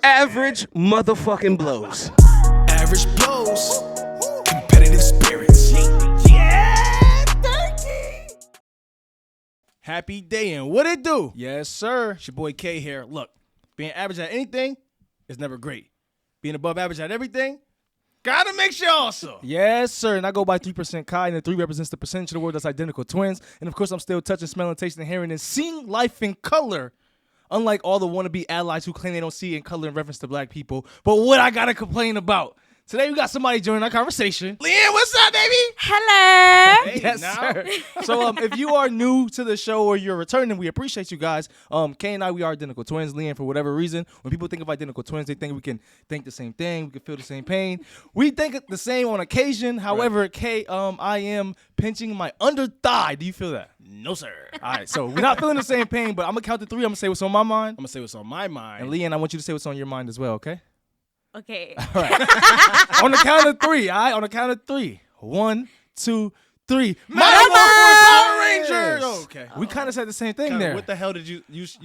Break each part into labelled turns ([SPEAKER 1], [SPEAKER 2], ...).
[SPEAKER 1] Average motherfucking blows.
[SPEAKER 2] Average blows, competitive spirits.
[SPEAKER 3] Yeah, 13.
[SPEAKER 4] Happy day and what it do?
[SPEAKER 3] Yes, sir.
[SPEAKER 4] It's your boy K here. Look, being average at anything is never great. Being above average at everything, gotta make sure also.
[SPEAKER 3] Yes, sir. And I go by 3% Chi, and the 3 represents the percentage of the word that's identical twins. And of course, I'm still touching, smelling, tasting, hearing, and seeing life in color. Unlike all the wannabe allies who claim they don't see it in color in reference to black people. But what I gotta complain about? Today we got somebody joining our conversation.
[SPEAKER 4] Leanne, what's up, baby?
[SPEAKER 5] Hello.
[SPEAKER 4] Hey,
[SPEAKER 3] Yes,
[SPEAKER 4] now.
[SPEAKER 3] sir. So if you are new to the show or you're returning, we appreciate you guys. Kay and I, we are identical twins. Leanne, for whatever reason, when people think of identical twins, they think we can think the same thing, we can feel the same pain. We think the same on occasion. However, Kay, I am pinching my under thigh. Do you feel that?
[SPEAKER 4] No, sir.
[SPEAKER 3] All right, so we're not feeling the same pain, but I'm gonna count to 3. I'm gonna say what's on my mind.
[SPEAKER 4] I'm gonna say what's on my mind.
[SPEAKER 3] And Leanne, I want you to say what's on your mind as well, okay?
[SPEAKER 5] Okay.
[SPEAKER 3] All right. On the count of 3, all right? On the count of 3. 1, 2, 3.
[SPEAKER 4] Power Rangers. Oh, okay.
[SPEAKER 3] We kind of said the same thing there.
[SPEAKER 4] What the hell did you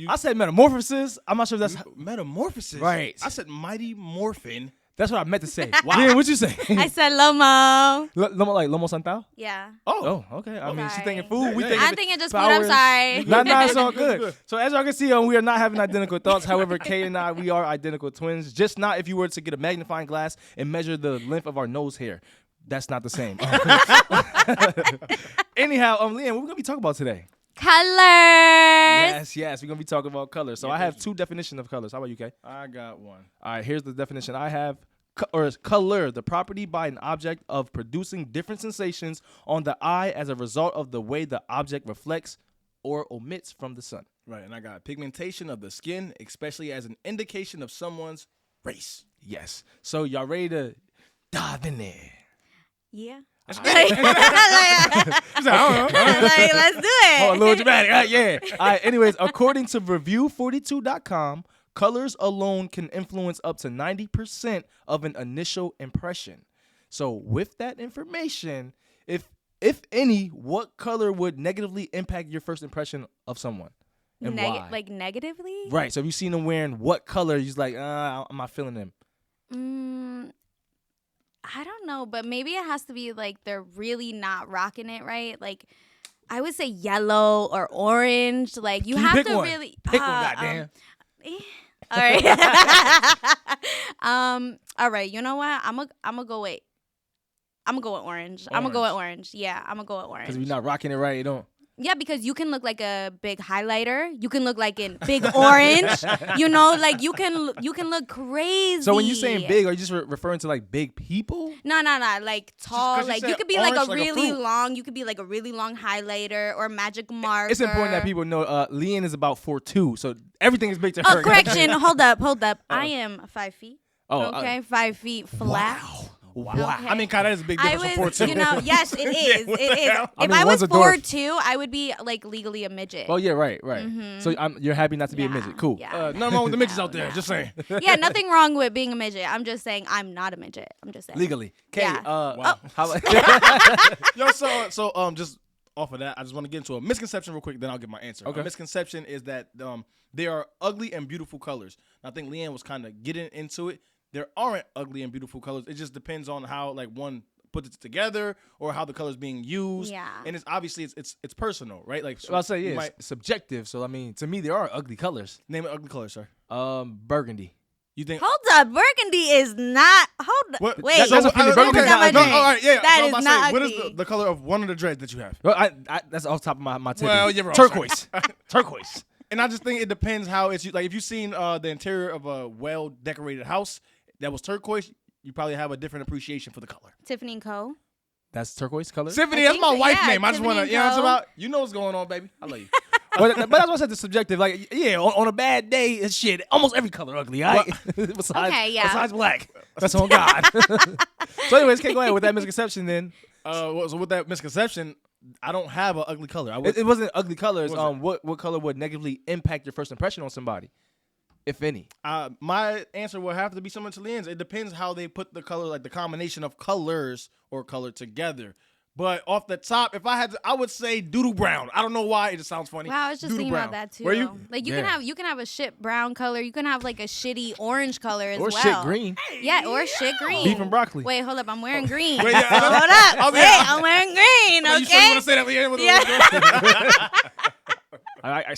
[SPEAKER 3] I said metamorphosis. I'm not sure if that's
[SPEAKER 4] metamorphosis?
[SPEAKER 3] Right.
[SPEAKER 4] I said Mighty Morphin.
[SPEAKER 3] that's what I meant to say. Wow. Leanne, what'd you say?
[SPEAKER 5] I said Lomo.
[SPEAKER 3] Lomo, like Lomo Santao?
[SPEAKER 5] Yeah.
[SPEAKER 3] Oh, okay. I mean, she's
[SPEAKER 5] Sorry.
[SPEAKER 3] thinking food. We
[SPEAKER 4] Yeah,
[SPEAKER 3] thinking
[SPEAKER 5] I'm thinking just food. I'm
[SPEAKER 3] powers.
[SPEAKER 5] sorry.
[SPEAKER 3] Nah, it's all good. So as y'all can see, we are not having identical thoughts. However, Kay and I, we are identical twins. Just not if you were to get a magnifying glass and measure the length of our nose hair. That's not the same. Anyhow, Leanne, what we gonna be talking about today?
[SPEAKER 5] Colors.
[SPEAKER 3] Yes, we're gonna be talking about colors. So I have 2 definitions of colors. How about you, Kay?
[SPEAKER 4] I got one.
[SPEAKER 3] All right, here's the definition I have. Color, the property by an object of producing different sensations on the eye as a result of the way the object reflects or omits from the sun.
[SPEAKER 4] Right, and I got pigmentation of the skin, especially as an indication of someone's race.
[SPEAKER 3] Yes. So y'all ready to dive in there?
[SPEAKER 5] Yeah.
[SPEAKER 4] Let's
[SPEAKER 5] Like, let's do it.
[SPEAKER 3] Oh, a little dramatic. Right, yeah. All right, anyways, according to review42.com, colors alone can influence up to 90% of an initial impression. So with that information, if any, what color would negatively impact your first impression of someone? And why?
[SPEAKER 5] Like negatively?
[SPEAKER 3] Right. So if you seen them wearing what color, you're just like, I'm not feeling them.
[SPEAKER 5] I don't know, but maybe it has to be like they're really not rocking it right. Like I would say yellow or orange. Like you
[SPEAKER 3] Can you
[SPEAKER 5] have
[SPEAKER 3] pick
[SPEAKER 5] to
[SPEAKER 3] one?
[SPEAKER 5] really
[SPEAKER 3] Pick one, goddamn.
[SPEAKER 5] All right. All right. You know what? I'm gonna go with orange. I'm gonna go with orange. Yeah, I'm gonna go with orange.
[SPEAKER 3] Because if you're not rocking it right, you don't.
[SPEAKER 5] Yeah, because you can look like a big highlighter. You can look like in big orange. You know, like you can look crazy.
[SPEAKER 3] So when you're saying big, are you just referring to like big people?
[SPEAKER 5] No, like tall.
[SPEAKER 4] 'cause you
[SPEAKER 5] Like
[SPEAKER 4] said
[SPEAKER 5] you could be like
[SPEAKER 4] orange
[SPEAKER 5] a
[SPEAKER 4] like a
[SPEAKER 5] really
[SPEAKER 4] fruit.
[SPEAKER 5] long. You could be like a really long highlighter or magic marker.
[SPEAKER 3] It's important that people know Leanne is about 4'2", so everything is big to her.
[SPEAKER 5] Oh, correction. Hold up. I am 5 feet.
[SPEAKER 3] Oh,
[SPEAKER 5] Okay, 5 feet flat.
[SPEAKER 3] Wow.
[SPEAKER 5] Okay.
[SPEAKER 4] I mean, kind of is a big
[SPEAKER 5] I
[SPEAKER 4] difference from
[SPEAKER 5] was,
[SPEAKER 4] 4'2".
[SPEAKER 5] you know, yes, it is.
[SPEAKER 4] what
[SPEAKER 5] It
[SPEAKER 4] the
[SPEAKER 5] is.
[SPEAKER 4] hell?
[SPEAKER 3] I
[SPEAKER 5] If
[SPEAKER 3] mean,
[SPEAKER 5] I
[SPEAKER 3] one's
[SPEAKER 5] was
[SPEAKER 3] a dwarf.
[SPEAKER 5] 4'2", I would be like legally a midget.
[SPEAKER 3] Oh yeah, right. So you're happy not to be a
[SPEAKER 5] Yeah,
[SPEAKER 3] midget. Cool.
[SPEAKER 5] yeah.
[SPEAKER 4] Nothing wrong with the midgets out there. Just saying.
[SPEAKER 5] Yeah, nothing wrong with being a midget. I'm just saying I'm not a midget. I'm just saying.
[SPEAKER 3] Legally. Kay,
[SPEAKER 5] Yeah.
[SPEAKER 4] Wow.
[SPEAKER 3] how about
[SPEAKER 4] Yo, so just off of that, I just want to get into a misconception real quick, then I'll give my answer.
[SPEAKER 3] Okay.
[SPEAKER 4] A misconception is that there are ugly and beautiful colors. I think Leanne was kind of getting into it. There aren't ugly and beautiful colors. It just depends on how like one puts it together or how the color's being used.
[SPEAKER 5] Yeah.
[SPEAKER 4] And it's obviously it's personal, right? Like
[SPEAKER 3] I'll say
[SPEAKER 4] you
[SPEAKER 3] yeah, it's subjective. So I mean, to me, there are ugly colors.
[SPEAKER 4] name an ugly color, sir.
[SPEAKER 3] Burgundy.
[SPEAKER 4] You think?
[SPEAKER 5] Hold up, burgundy is not. Hold
[SPEAKER 4] What-
[SPEAKER 5] up, wait.
[SPEAKER 3] that's a feeling. Burgundy is not
[SPEAKER 4] no,
[SPEAKER 3] ugly.
[SPEAKER 4] all right, yeah.
[SPEAKER 5] That
[SPEAKER 4] so I'm
[SPEAKER 5] is
[SPEAKER 4] about to
[SPEAKER 5] not
[SPEAKER 4] say, what is
[SPEAKER 5] ugly.
[SPEAKER 4] the color of one of the dreads that you have?
[SPEAKER 3] Well, that's off the top of my tip.
[SPEAKER 4] Well, you're wrong,
[SPEAKER 3] Turquoise. Turquoise.
[SPEAKER 4] And I just think it depends how it's like. If you've seen the interior of a well-decorated house that was turquoise, you probably have a different appreciation for the color.
[SPEAKER 5] Tiffany & Co.
[SPEAKER 3] That's turquoise color.
[SPEAKER 4] Tiffany,
[SPEAKER 5] I
[SPEAKER 4] that's my
[SPEAKER 5] think so,
[SPEAKER 4] wife's
[SPEAKER 5] yeah,
[SPEAKER 4] name. I just want to,
[SPEAKER 5] Tiffany
[SPEAKER 4] you know what I'm
[SPEAKER 5] & Co.
[SPEAKER 4] talking about? You know what's going on, baby. I love you.
[SPEAKER 3] but that's what I said. The subjective. Like yeah, on a bad day, it's shit. Almost every color ugly. All right. besides,
[SPEAKER 5] Okay, yeah.
[SPEAKER 3] besides black. That's on God. So anyways, okay, go ahead with that misconception then.
[SPEAKER 4] So with that misconception, I don't have an ugly color.
[SPEAKER 3] It wasn't ugly colors.
[SPEAKER 4] What was
[SPEAKER 3] What color would negatively impact your first impression on somebody, if any?
[SPEAKER 4] My answer will have to be similar to Leanne's. It depends how they put the color, like the combination of colors or color together. But off the top, if I had to, I would say doodle brown. I don't know why. It just sounds funny.
[SPEAKER 5] Wow, I was just
[SPEAKER 4] Doodle
[SPEAKER 5] thinking
[SPEAKER 4] brown.
[SPEAKER 5] about that too.
[SPEAKER 4] Were you?
[SPEAKER 5] Like you
[SPEAKER 3] Yeah.
[SPEAKER 5] can have a shit brown color. You can have like a shitty orange color as
[SPEAKER 3] Or
[SPEAKER 5] well.
[SPEAKER 3] shit green.
[SPEAKER 5] Yeah, or shit green.
[SPEAKER 3] Beef and broccoli.
[SPEAKER 5] Wait, hold up. I'm wearing green.
[SPEAKER 4] Wait, yeah,
[SPEAKER 5] hold up. Wait, I'm wearing green.
[SPEAKER 4] You sure you
[SPEAKER 5] Okay.
[SPEAKER 4] want to say that?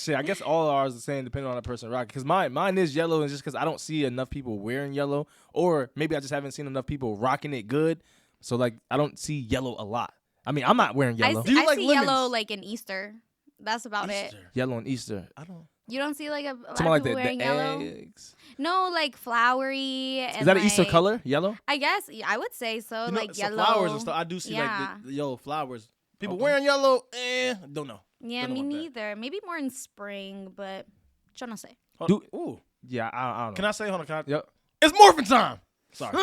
[SPEAKER 5] Yeah.
[SPEAKER 3] I guess all ours are the same depending on the person rocking. Because mine is yellow, and just because I don't see enough people wearing yellow, or maybe I just haven't seen enough people rocking it good. So like I don't see yellow a lot. I mean, I'm not wearing
[SPEAKER 5] I
[SPEAKER 3] yellow.
[SPEAKER 5] see,
[SPEAKER 4] Do you
[SPEAKER 5] I
[SPEAKER 4] like
[SPEAKER 5] see
[SPEAKER 4] lemons?
[SPEAKER 5] yellow like in Easter. That's about it.
[SPEAKER 3] Yellow on Easter.
[SPEAKER 4] I don't.
[SPEAKER 5] You don't see like a lot
[SPEAKER 3] Something
[SPEAKER 5] of
[SPEAKER 3] like
[SPEAKER 5] people wearing
[SPEAKER 3] the
[SPEAKER 5] yellow.
[SPEAKER 3] eggs.
[SPEAKER 5] No, like flowery. And
[SPEAKER 3] Is that an Easter
[SPEAKER 5] like-
[SPEAKER 3] color? Yellow?
[SPEAKER 5] I guess I would say so.
[SPEAKER 4] You know,
[SPEAKER 5] like
[SPEAKER 4] so
[SPEAKER 5] yellow
[SPEAKER 4] flowers and stuff. I do see
[SPEAKER 5] Yeah.
[SPEAKER 4] like the yellow flowers. People
[SPEAKER 3] Okay.
[SPEAKER 4] wearing yellow, don't know.
[SPEAKER 5] Yeah,
[SPEAKER 4] Don't know
[SPEAKER 5] me
[SPEAKER 4] about that.
[SPEAKER 5] neither. Maybe more in spring, but yo no sé.
[SPEAKER 4] Hold
[SPEAKER 3] Do-
[SPEAKER 4] on. Ooh.
[SPEAKER 3] Yeah, I don't know.
[SPEAKER 4] Can I say? Hold on. Can I?
[SPEAKER 3] Yep.
[SPEAKER 4] It's morphin' time. Sorry.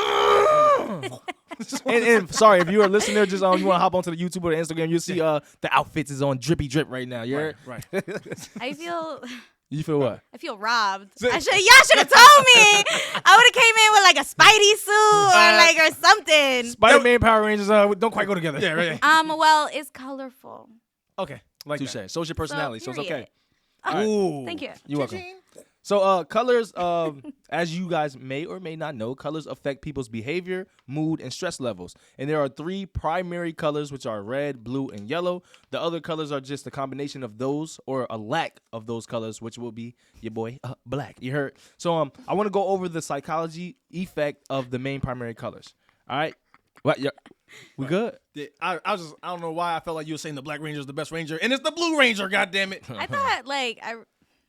[SPEAKER 3] and sorry, if you're a listener, just you want to hop onto the YouTube or the Instagram, you'll see the outfits is on drippy drip right now. You heard?
[SPEAKER 4] Right.
[SPEAKER 5] I feel
[SPEAKER 3] You feel what?
[SPEAKER 5] I feel robbed. Y'all should have told me. I would have came in with like a Spidey suit or something.
[SPEAKER 3] Spider-Man, Power Rangers don't quite go together.
[SPEAKER 4] Yeah. Right.
[SPEAKER 5] Well, it's colorful.
[SPEAKER 4] Okay. Like
[SPEAKER 3] Touche.
[SPEAKER 4] that.
[SPEAKER 3] So it's your personality, so it's okay.
[SPEAKER 5] period.
[SPEAKER 4] Ooh.
[SPEAKER 5] Thank you.
[SPEAKER 3] You're welcome. So colors, as you guys may or may not know, colors affect people's behavior, mood, and stress levels. And there are 3 primary colors, which are red, blue, and yellow. The other colors are just a combination of those or a lack of those colors, which will be your boy black. You heard? So I want to go over the psychology effect of the main primary colors. All right? What? Yeah. We good?
[SPEAKER 4] Yeah, I don't know why I felt like you were saying the Black Ranger is the best Ranger, and it's the Blue Ranger. God damn it!
[SPEAKER 5] I thought like I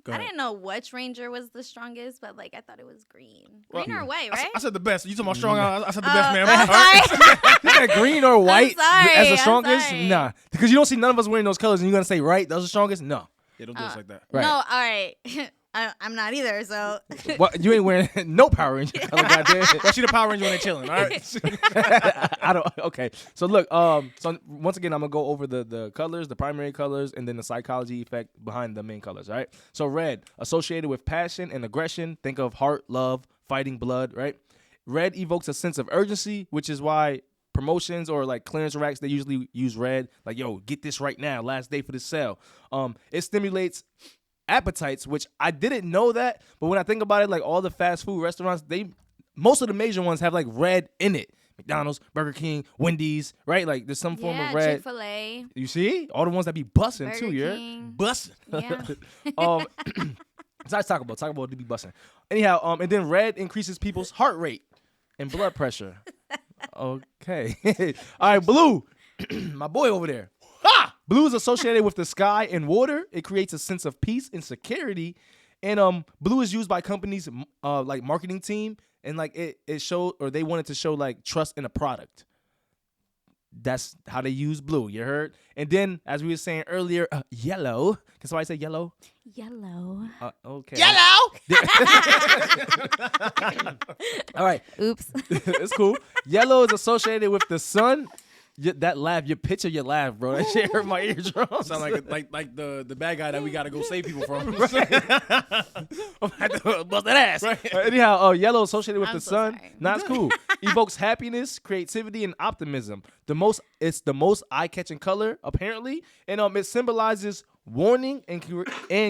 [SPEAKER 4] ahead.
[SPEAKER 5] didn't know which ranger was the strongest, but like I thought it was green.
[SPEAKER 4] Well,
[SPEAKER 5] Green or white,
[SPEAKER 4] I,
[SPEAKER 5] right?
[SPEAKER 4] I said the best. You talking about strong? I said the best, man.
[SPEAKER 5] I'm
[SPEAKER 4] All right.
[SPEAKER 5] sorry.
[SPEAKER 3] You said green or white
[SPEAKER 5] sorry,
[SPEAKER 3] as the
[SPEAKER 5] I'm
[SPEAKER 3] strongest?
[SPEAKER 5] sorry.
[SPEAKER 3] Nah. Because you don't see none of us wearing those colors, and you're going to say, right, those are strongest? No.
[SPEAKER 4] Yeah, don't do us like that.
[SPEAKER 3] Right.
[SPEAKER 5] No, all right. I'm not either. So
[SPEAKER 3] What, you ain't wearing no Power Ranger color, goddamn.
[SPEAKER 4] Well, she the Power Ranger when they're chilling. All right.
[SPEAKER 3] I don't. Okay. So look. So once again, I'm gonna go over the colors, the primary colors, and then the psychology effect behind the main colors. All right. So red, associated with passion and aggression. Think of heart, love, fighting, blood. Right. Red evokes a sense of urgency, which is why promotions or like clearance racks, they usually use red. Like, yo, get this right now. Last day for the sale. It stimulates appetites, which I didn't know that, but when I think about it, like all the fast food restaurants, most of the major ones have like red in it. McDonald's, Burger King, Wendy's, right? Like there's some form
[SPEAKER 5] yeah,
[SPEAKER 3] of red.
[SPEAKER 5] Chick-fil-A,
[SPEAKER 3] You see? All the ones that be busting
[SPEAKER 5] Burger
[SPEAKER 3] too, yeah.
[SPEAKER 5] King.
[SPEAKER 4] Bussin'.
[SPEAKER 5] Yeah.
[SPEAKER 3] Besides Taco Bell to be busting. Anyhow, and then red increases people's heart rate and blood pressure. Okay. All right, blue. My boy over there. Blue is associated with the sky and water. It creates a sense of peace and security. And blue is used by companies like marketing team, and like it showed, or they wanted to show like trust in a product. That's how they use blue. You heard? And then, as we were saying earlier, yellow. Can somebody say yellow?
[SPEAKER 5] Yellow.
[SPEAKER 3] Okay.
[SPEAKER 4] Yellow.
[SPEAKER 3] All right.
[SPEAKER 5] Oops.
[SPEAKER 3] It's cool. Yellow is associated with the sun. That laugh, you picture your laugh, bro. That shit hurt my eardrums.
[SPEAKER 4] Sound like the bad guy that we gotta go save people from.
[SPEAKER 3] I'm had to bust that ass.
[SPEAKER 4] Right.
[SPEAKER 3] Anyhow, yellow associated with
[SPEAKER 5] I'm
[SPEAKER 3] the
[SPEAKER 5] so
[SPEAKER 3] sun.
[SPEAKER 5] sorry.
[SPEAKER 3] Nah, it's cool. Evokes happiness, creativity, and optimism. It's the most eye-catching color, apparently, and it symbolizes warning and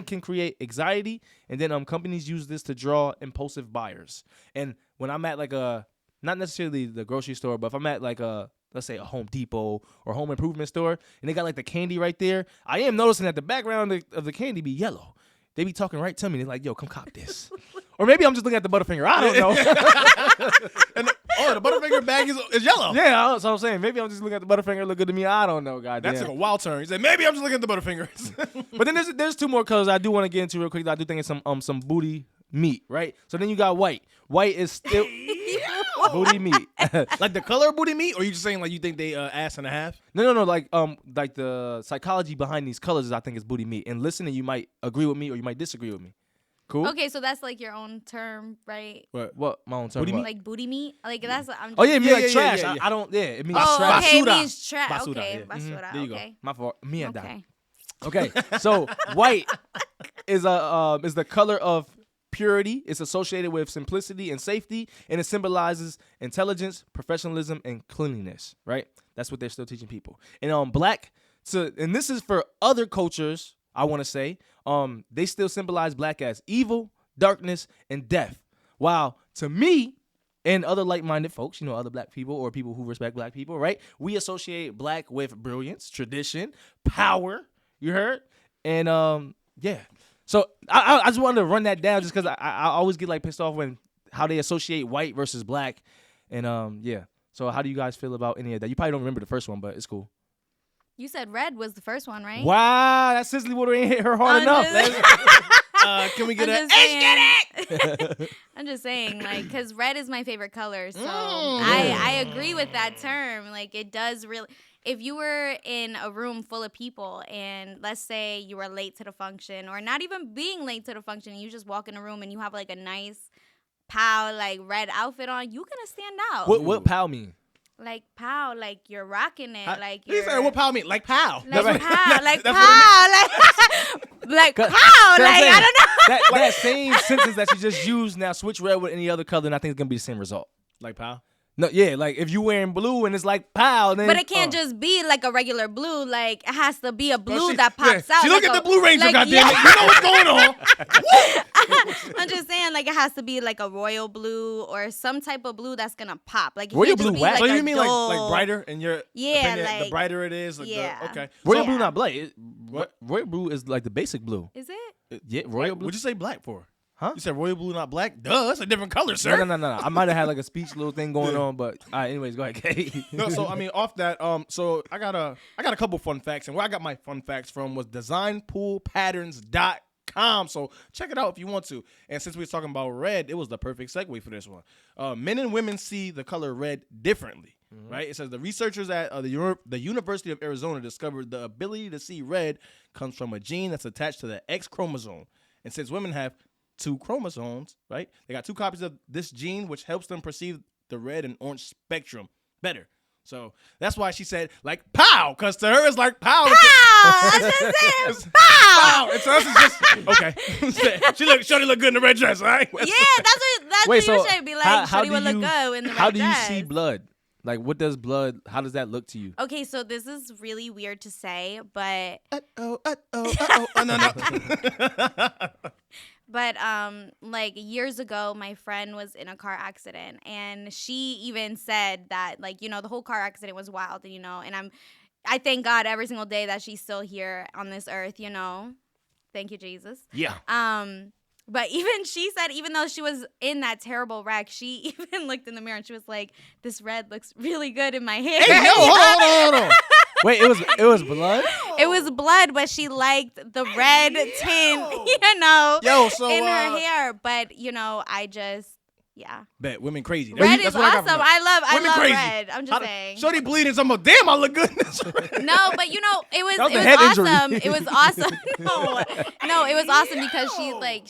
[SPEAKER 3] can create anxiety. And then companies use this to draw impulsive buyers. And when I'm at like not necessarily the grocery store, but if I'm at like let's say a Home Depot or home improvement store, and they got like the candy right there, I am noticing that the background of the candy be yellow. They be talking right to me. They're like, yo, come cop this. Or maybe I'm just looking at the Butterfinger. I don't know.
[SPEAKER 4] The Butterfinger bag is yellow.
[SPEAKER 3] Yeah, that's what I'm saying. Maybe I'm just looking at the Butterfinger. Look good to me. I don't know, goddamn.
[SPEAKER 4] That's like a wild turn. He said, maybe I'm just looking at the Butterfingers.
[SPEAKER 3] But then there's 2 more colors I do want to get into real quick. I do think it's some booty meat, right? So then you got white. White is still booty meat.
[SPEAKER 4] Like the color of booty meat, or you just saying like you think they ass and a half?
[SPEAKER 3] No. Like the psychology behind these colors is I think is booty meat. And listening, you might agree with me or you might disagree with me. Cool.
[SPEAKER 5] Okay, so that's like your own term, right?
[SPEAKER 3] What my own term?
[SPEAKER 4] Booty
[SPEAKER 3] what?
[SPEAKER 4] meat?
[SPEAKER 5] Like booty meat? Like that's I'm
[SPEAKER 3] Oh yeah, it means
[SPEAKER 4] Yeah,
[SPEAKER 3] like
[SPEAKER 4] yeah,
[SPEAKER 3] trash.
[SPEAKER 4] yeah, yeah.
[SPEAKER 3] I don't. Yeah, it means
[SPEAKER 5] Oh,
[SPEAKER 3] trash.
[SPEAKER 5] okay, it
[SPEAKER 4] Basura.
[SPEAKER 5] means trash.
[SPEAKER 4] Basura,
[SPEAKER 5] Okay,
[SPEAKER 4] yeah.
[SPEAKER 5] basura.
[SPEAKER 4] There you go.
[SPEAKER 5] Okay.
[SPEAKER 3] My fault. Me and
[SPEAKER 5] Okay.
[SPEAKER 3] Okay, so white is the color of purity. It's associated with simplicity and safety, and it symbolizes intelligence, professionalism, and cleanliness. Right? That's what they're still teaching people. And black. So, and this is for other cultures. I want to say, they still symbolize black as evil, darkness, and death. While to me and other like-minded folks, other black people or people who respect black people, right? We associate black with brilliance, tradition, power. You heard? And yeah. So I just wanted to run that down just because I always get like pissed off when how they associate white versus black. And yeah. So how do you guys feel about any of that? You probably don't remember the first one, but it's cool.
[SPEAKER 5] You said red was the first one, right?
[SPEAKER 3] Wow, that sizzly water ain't hit her hard enough.
[SPEAKER 4] Can we get
[SPEAKER 5] I'm just saying, like, because red is my favorite color. So I agree with that term. Like, it does really. If you were in a room full of people and let's say you were late to the function or not even being late to the function, you just walk in a room and you have like a nice POW, like red outfit on, you gonna stand out.
[SPEAKER 3] What POW mean?
[SPEAKER 5] Like POW, like you're rocking it, like
[SPEAKER 4] you said what POW mean? Like POW,
[SPEAKER 5] like POW, like POW, like POW, like I don't know.
[SPEAKER 3] That same sentence that you just used now, switch red with any other color, and I think it's gonna be the same result.
[SPEAKER 4] Like POW.
[SPEAKER 3] No, yeah, like if you wearing blue and it's like POW, then
[SPEAKER 5] but it can't just be like a regular blue. Like it has to be a blue that pops out.
[SPEAKER 4] She look at the Blue Ranger,
[SPEAKER 5] like,
[SPEAKER 4] goddammit. You know what's going on.
[SPEAKER 5] I'm just saying, like it has to be like a royal blue or some type of blue that's gonna pop. Like
[SPEAKER 3] royal blue,
[SPEAKER 5] like
[SPEAKER 4] so you mean like brighter in your opinion,
[SPEAKER 5] like
[SPEAKER 4] the brighter it is. Like okay.
[SPEAKER 3] Royal blue not black. What royal blue is like the basic blue.
[SPEAKER 5] Is it?
[SPEAKER 3] Yeah, royal blue.
[SPEAKER 4] What'd you say black for?
[SPEAKER 3] Huh?
[SPEAKER 4] You said royal blue, not black? Duh, that's a different color, sir.
[SPEAKER 3] No. I might have had like a speech little thing going on, but anyways, go ahead, Kay.
[SPEAKER 4] No, so I mean, off that, so I got a couple fun facts, and where I got my fun facts from was designpoolpatterns.com. So check it out if you want to. And since we were talking about red, it was the perfect segue for this one. Men and women see the color red differently. Right? It says the researchers at the University of Arizona discovered the ability to see red comes from a gene that's attached to the X chromosome. And since women have 2 chromosomes, right? They got 2 copies of this gene, which helps them perceive the red and orange spectrum better. So that's why she said like POW, because to her it's like POW.
[SPEAKER 5] I just said POW.
[SPEAKER 4] And to us it's just okay. Shorty look good in the red dress, right?
[SPEAKER 5] Yeah, that's what you should be like. Shorty would look good in the red dress.
[SPEAKER 3] How do you see blood? Like, what does blood? How does that look to you?
[SPEAKER 5] Okay, so this is really weird to say, but
[SPEAKER 4] no.
[SPEAKER 5] But like years ago, my friend was in a car accident, and she even said that like the whole car accident was wild, and I thank God every single day that she's still here on this earth, Thank you, Jesus.
[SPEAKER 3] Yeah.
[SPEAKER 5] But even she said, even though she was in that terrible wreck, she even looked in the mirror and she was like, "This red looks really good in my hair."
[SPEAKER 4] Hey, no, hold on.
[SPEAKER 3] Wait, it was blood?
[SPEAKER 5] It was blood, but she liked the red tint, in her hair. But I just. Yeah.
[SPEAKER 4] Bet women crazy.
[SPEAKER 5] Red is awesome. I love
[SPEAKER 4] crazy.
[SPEAKER 5] red. I'm just saying.
[SPEAKER 4] Shorty bleeding. So I'm like, damn, I look good in this red.
[SPEAKER 5] No, but it was awesome. It was awesome. No, it was awesome because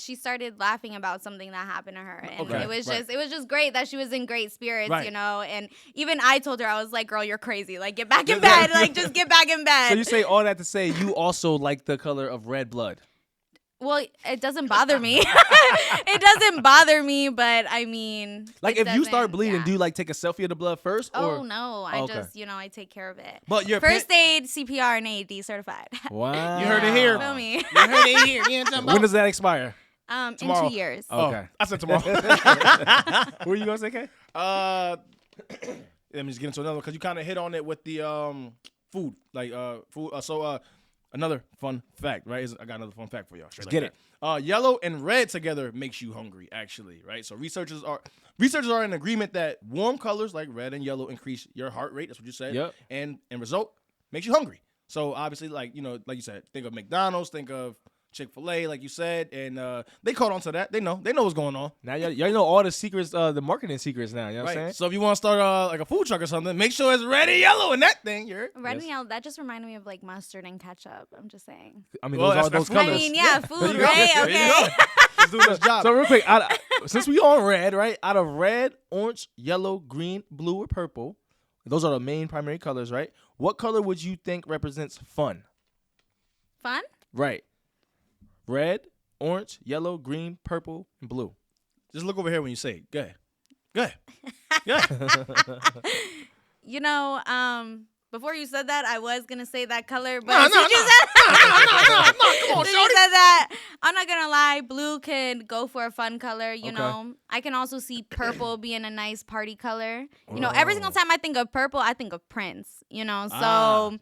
[SPEAKER 5] she started laughing about something that happened to her, and it was just great that she was in great spirits, And even I told her, I was like, "Girl, you're crazy. Like, get back in bed. Like, just get back in bed."
[SPEAKER 3] So you say all that to say you also like the color of red blood.
[SPEAKER 5] Well, it doesn't bother me. It doesn't bother me, but I mean,
[SPEAKER 3] like if you start bleeding, do you like take a selfie of the blood first?
[SPEAKER 5] Oh no, I just I take care of it.
[SPEAKER 4] But your
[SPEAKER 5] first aid, CPR, and AED certified.
[SPEAKER 3] Wow,
[SPEAKER 4] you heard it here.
[SPEAKER 5] Feel me?
[SPEAKER 4] You heard it here. You know what I'm
[SPEAKER 3] when does that expire?
[SPEAKER 5] In 2 years.
[SPEAKER 3] Okay,
[SPEAKER 4] I said tomorrow.
[SPEAKER 3] What were you gonna say, Kay?
[SPEAKER 4] Let me just get into another because you kind of hit on it with the food, like food. Another fun fact, right? I got another fun fact for y'all.
[SPEAKER 3] Get it.
[SPEAKER 4] Yellow and red together makes you hungry, actually, right? So researchers are in agreement that warm colors like red and yellow increase your heart rate. That's what you said.
[SPEAKER 3] Yep.
[SPEAKER 4] And in result, makes you hungry. So obviously, like you said, think of McDonald's, think of Chick-fil-A, like you said, and they caught on to that. They know what's going on.
[SPEAKER 3] Now y'all know all the secrets, the marketing secrets now. You know what I'm saying?
[SPEAKER 4] So if you want to start like a food truck or something, make sure it's red and yellow in that thing.
[SPEAKER 5] Red and yellow. That just reminded me of like mustard and ketchup. I'm just saying.
[SPEAKER 3] I mean, those colors.
[SPEAKER 5] I mean, food, right? Okay.
[SPEAKER 4] Let's do this job.
[SPEAKER 3] So real quick, since we on red, right? Out of red, orange, yellow, green, blue, or purple, those are the main primary colors, right? What color would you think represents fun?
[SPEAKER 5] Fun?
[SPEAKER 3] Right. Red, orange, yellow, green, purple, and blue.
[SPEAKER 4] Just look over here when you say it. Go ahead. Go ahead. Go ahead.
[SPEAKER 5] You know, before you said that, I was gonna say that color, but
[SPEAKER 4] No,
[SPEAKER 5] since you said
[SPEAKER 4] come on,
[SPEAKER 5] since you said that, I'm not gonna lie. Blue can go for a fun color. You
[SPEAKER 3] Okay.
[SPEAKER 5] know, I can also see purple being a nice party color. You know, every single time I think of purple, I think of Prince. You know, so.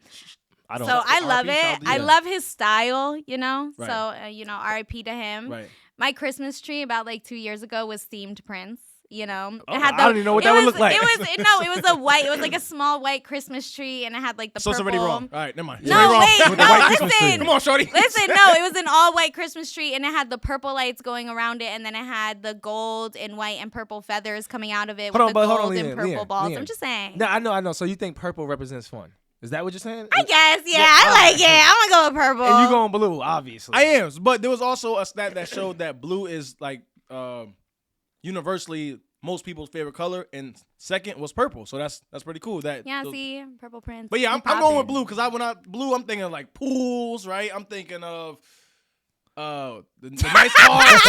[SPEAKER 3] I don't.
[SPEAKER 5] So I love
[SPEAKER 4] R.I.P.
[SPEAKER 5] it.
[SPEAKER 4] shout out to
[SPEAKER 5] I
[SPEAKER 4] you.
[SPEAKER 5] love his style, you know.
[SPEAKER 4] Right.
[SPEAKER 5] So you know, R.I.P. to him.
[SPEAKER 4] Right.
[SPEAKER 5] My Christmas tree about like 2 years ago was themed Prince. You know,
[SPEAKER 3] Oh, I don't even know what that would look like.
[SPEAKER 5] It was a white. It was like a small white Christmas tree, and it had like the
[SPEAKER 4] So
[SPEAKER 5] purple.
[SPEAKER 4] it's already wrong. All right, never mind.
[SPEAKER 5] No,
[SPEAKER 4] Already wrong.
[SPEAKER 5] wait,
[SPEAKER 3] With the
[SPEAKER 5] no,
[SPEAKER 3] white Christmas tree.
[SPEAKER 5] listen.
[SPEAKER 4] Come on, shorty.
[SPEAKER 5] Listen, no, it was an all white Christmas tree, and it had the purple lights going around it, and then it had the gold and white and purple feathers coming out of it with the gold and purple balls. I'm just saying.
[SPEAKER 3] No, I know. So you think purple represents fun? Is that what you're saying?
[SPEAKER 5] I guess, yeah, I like it. I'm gonna go with purple.
[SPEAKER 3] And you going blue, obviously.
[SPEAKER 4] I am, but there was also a stat that showed that blue is like universally most people's favorite color, and second was purple. So that's pretty cool.
[SPEAKER 5] Yeah, see, Purple Prince.
[SPEAKER 4] But yeah,
[SPEAKER 5] You
[SPEAKER 4] I'm going with
[SPEAKER 5] poppin'.
[SPEAKER 4] blue because when I blue, I'm thinking of like pools, right? I'm thinking of the nice cars.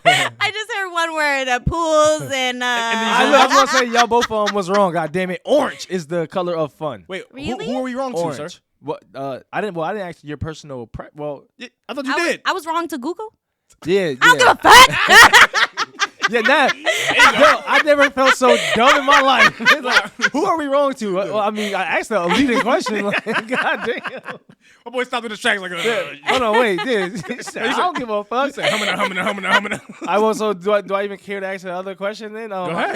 [SPEAKER 5] I just heard one word, pools and.
[SPEAKER 3] I was gonna say y'all both of them was wrong. God damn it! Orange is the color of fun.
[SPEAKER 4] Wait,
[SPEAKER 5] Really?
[SPEAKER 4] who are we wrong to, sir?
[SPEAKER 3] Orange. What? I didn't. Well, I didn't ask your personal. Well,
[SPEAKER 4] Yeah, I thought you did.
[SPEAKER 5] I was wrong to Google.
[SPEAKER 3] yeah.
[SPEAKER 5] I don't give a fuck.
[SPEAKER 3] Yeah, nah. Yo, I never felt so dumb in my life. It's like, who are we wrong to? Well, I mean, I asked a leading question. Like, God damn.
[SPEAKER 4] My boy stopped in the tracks like,
[SPEAKER 3] Hold on, wait. Dude. I don't give a fuck.
[SPEAKER 4] humming.
[SPEAKER 3] I also do. I even care to ask the other question? Then
[SPEAKER 4] Go ahead.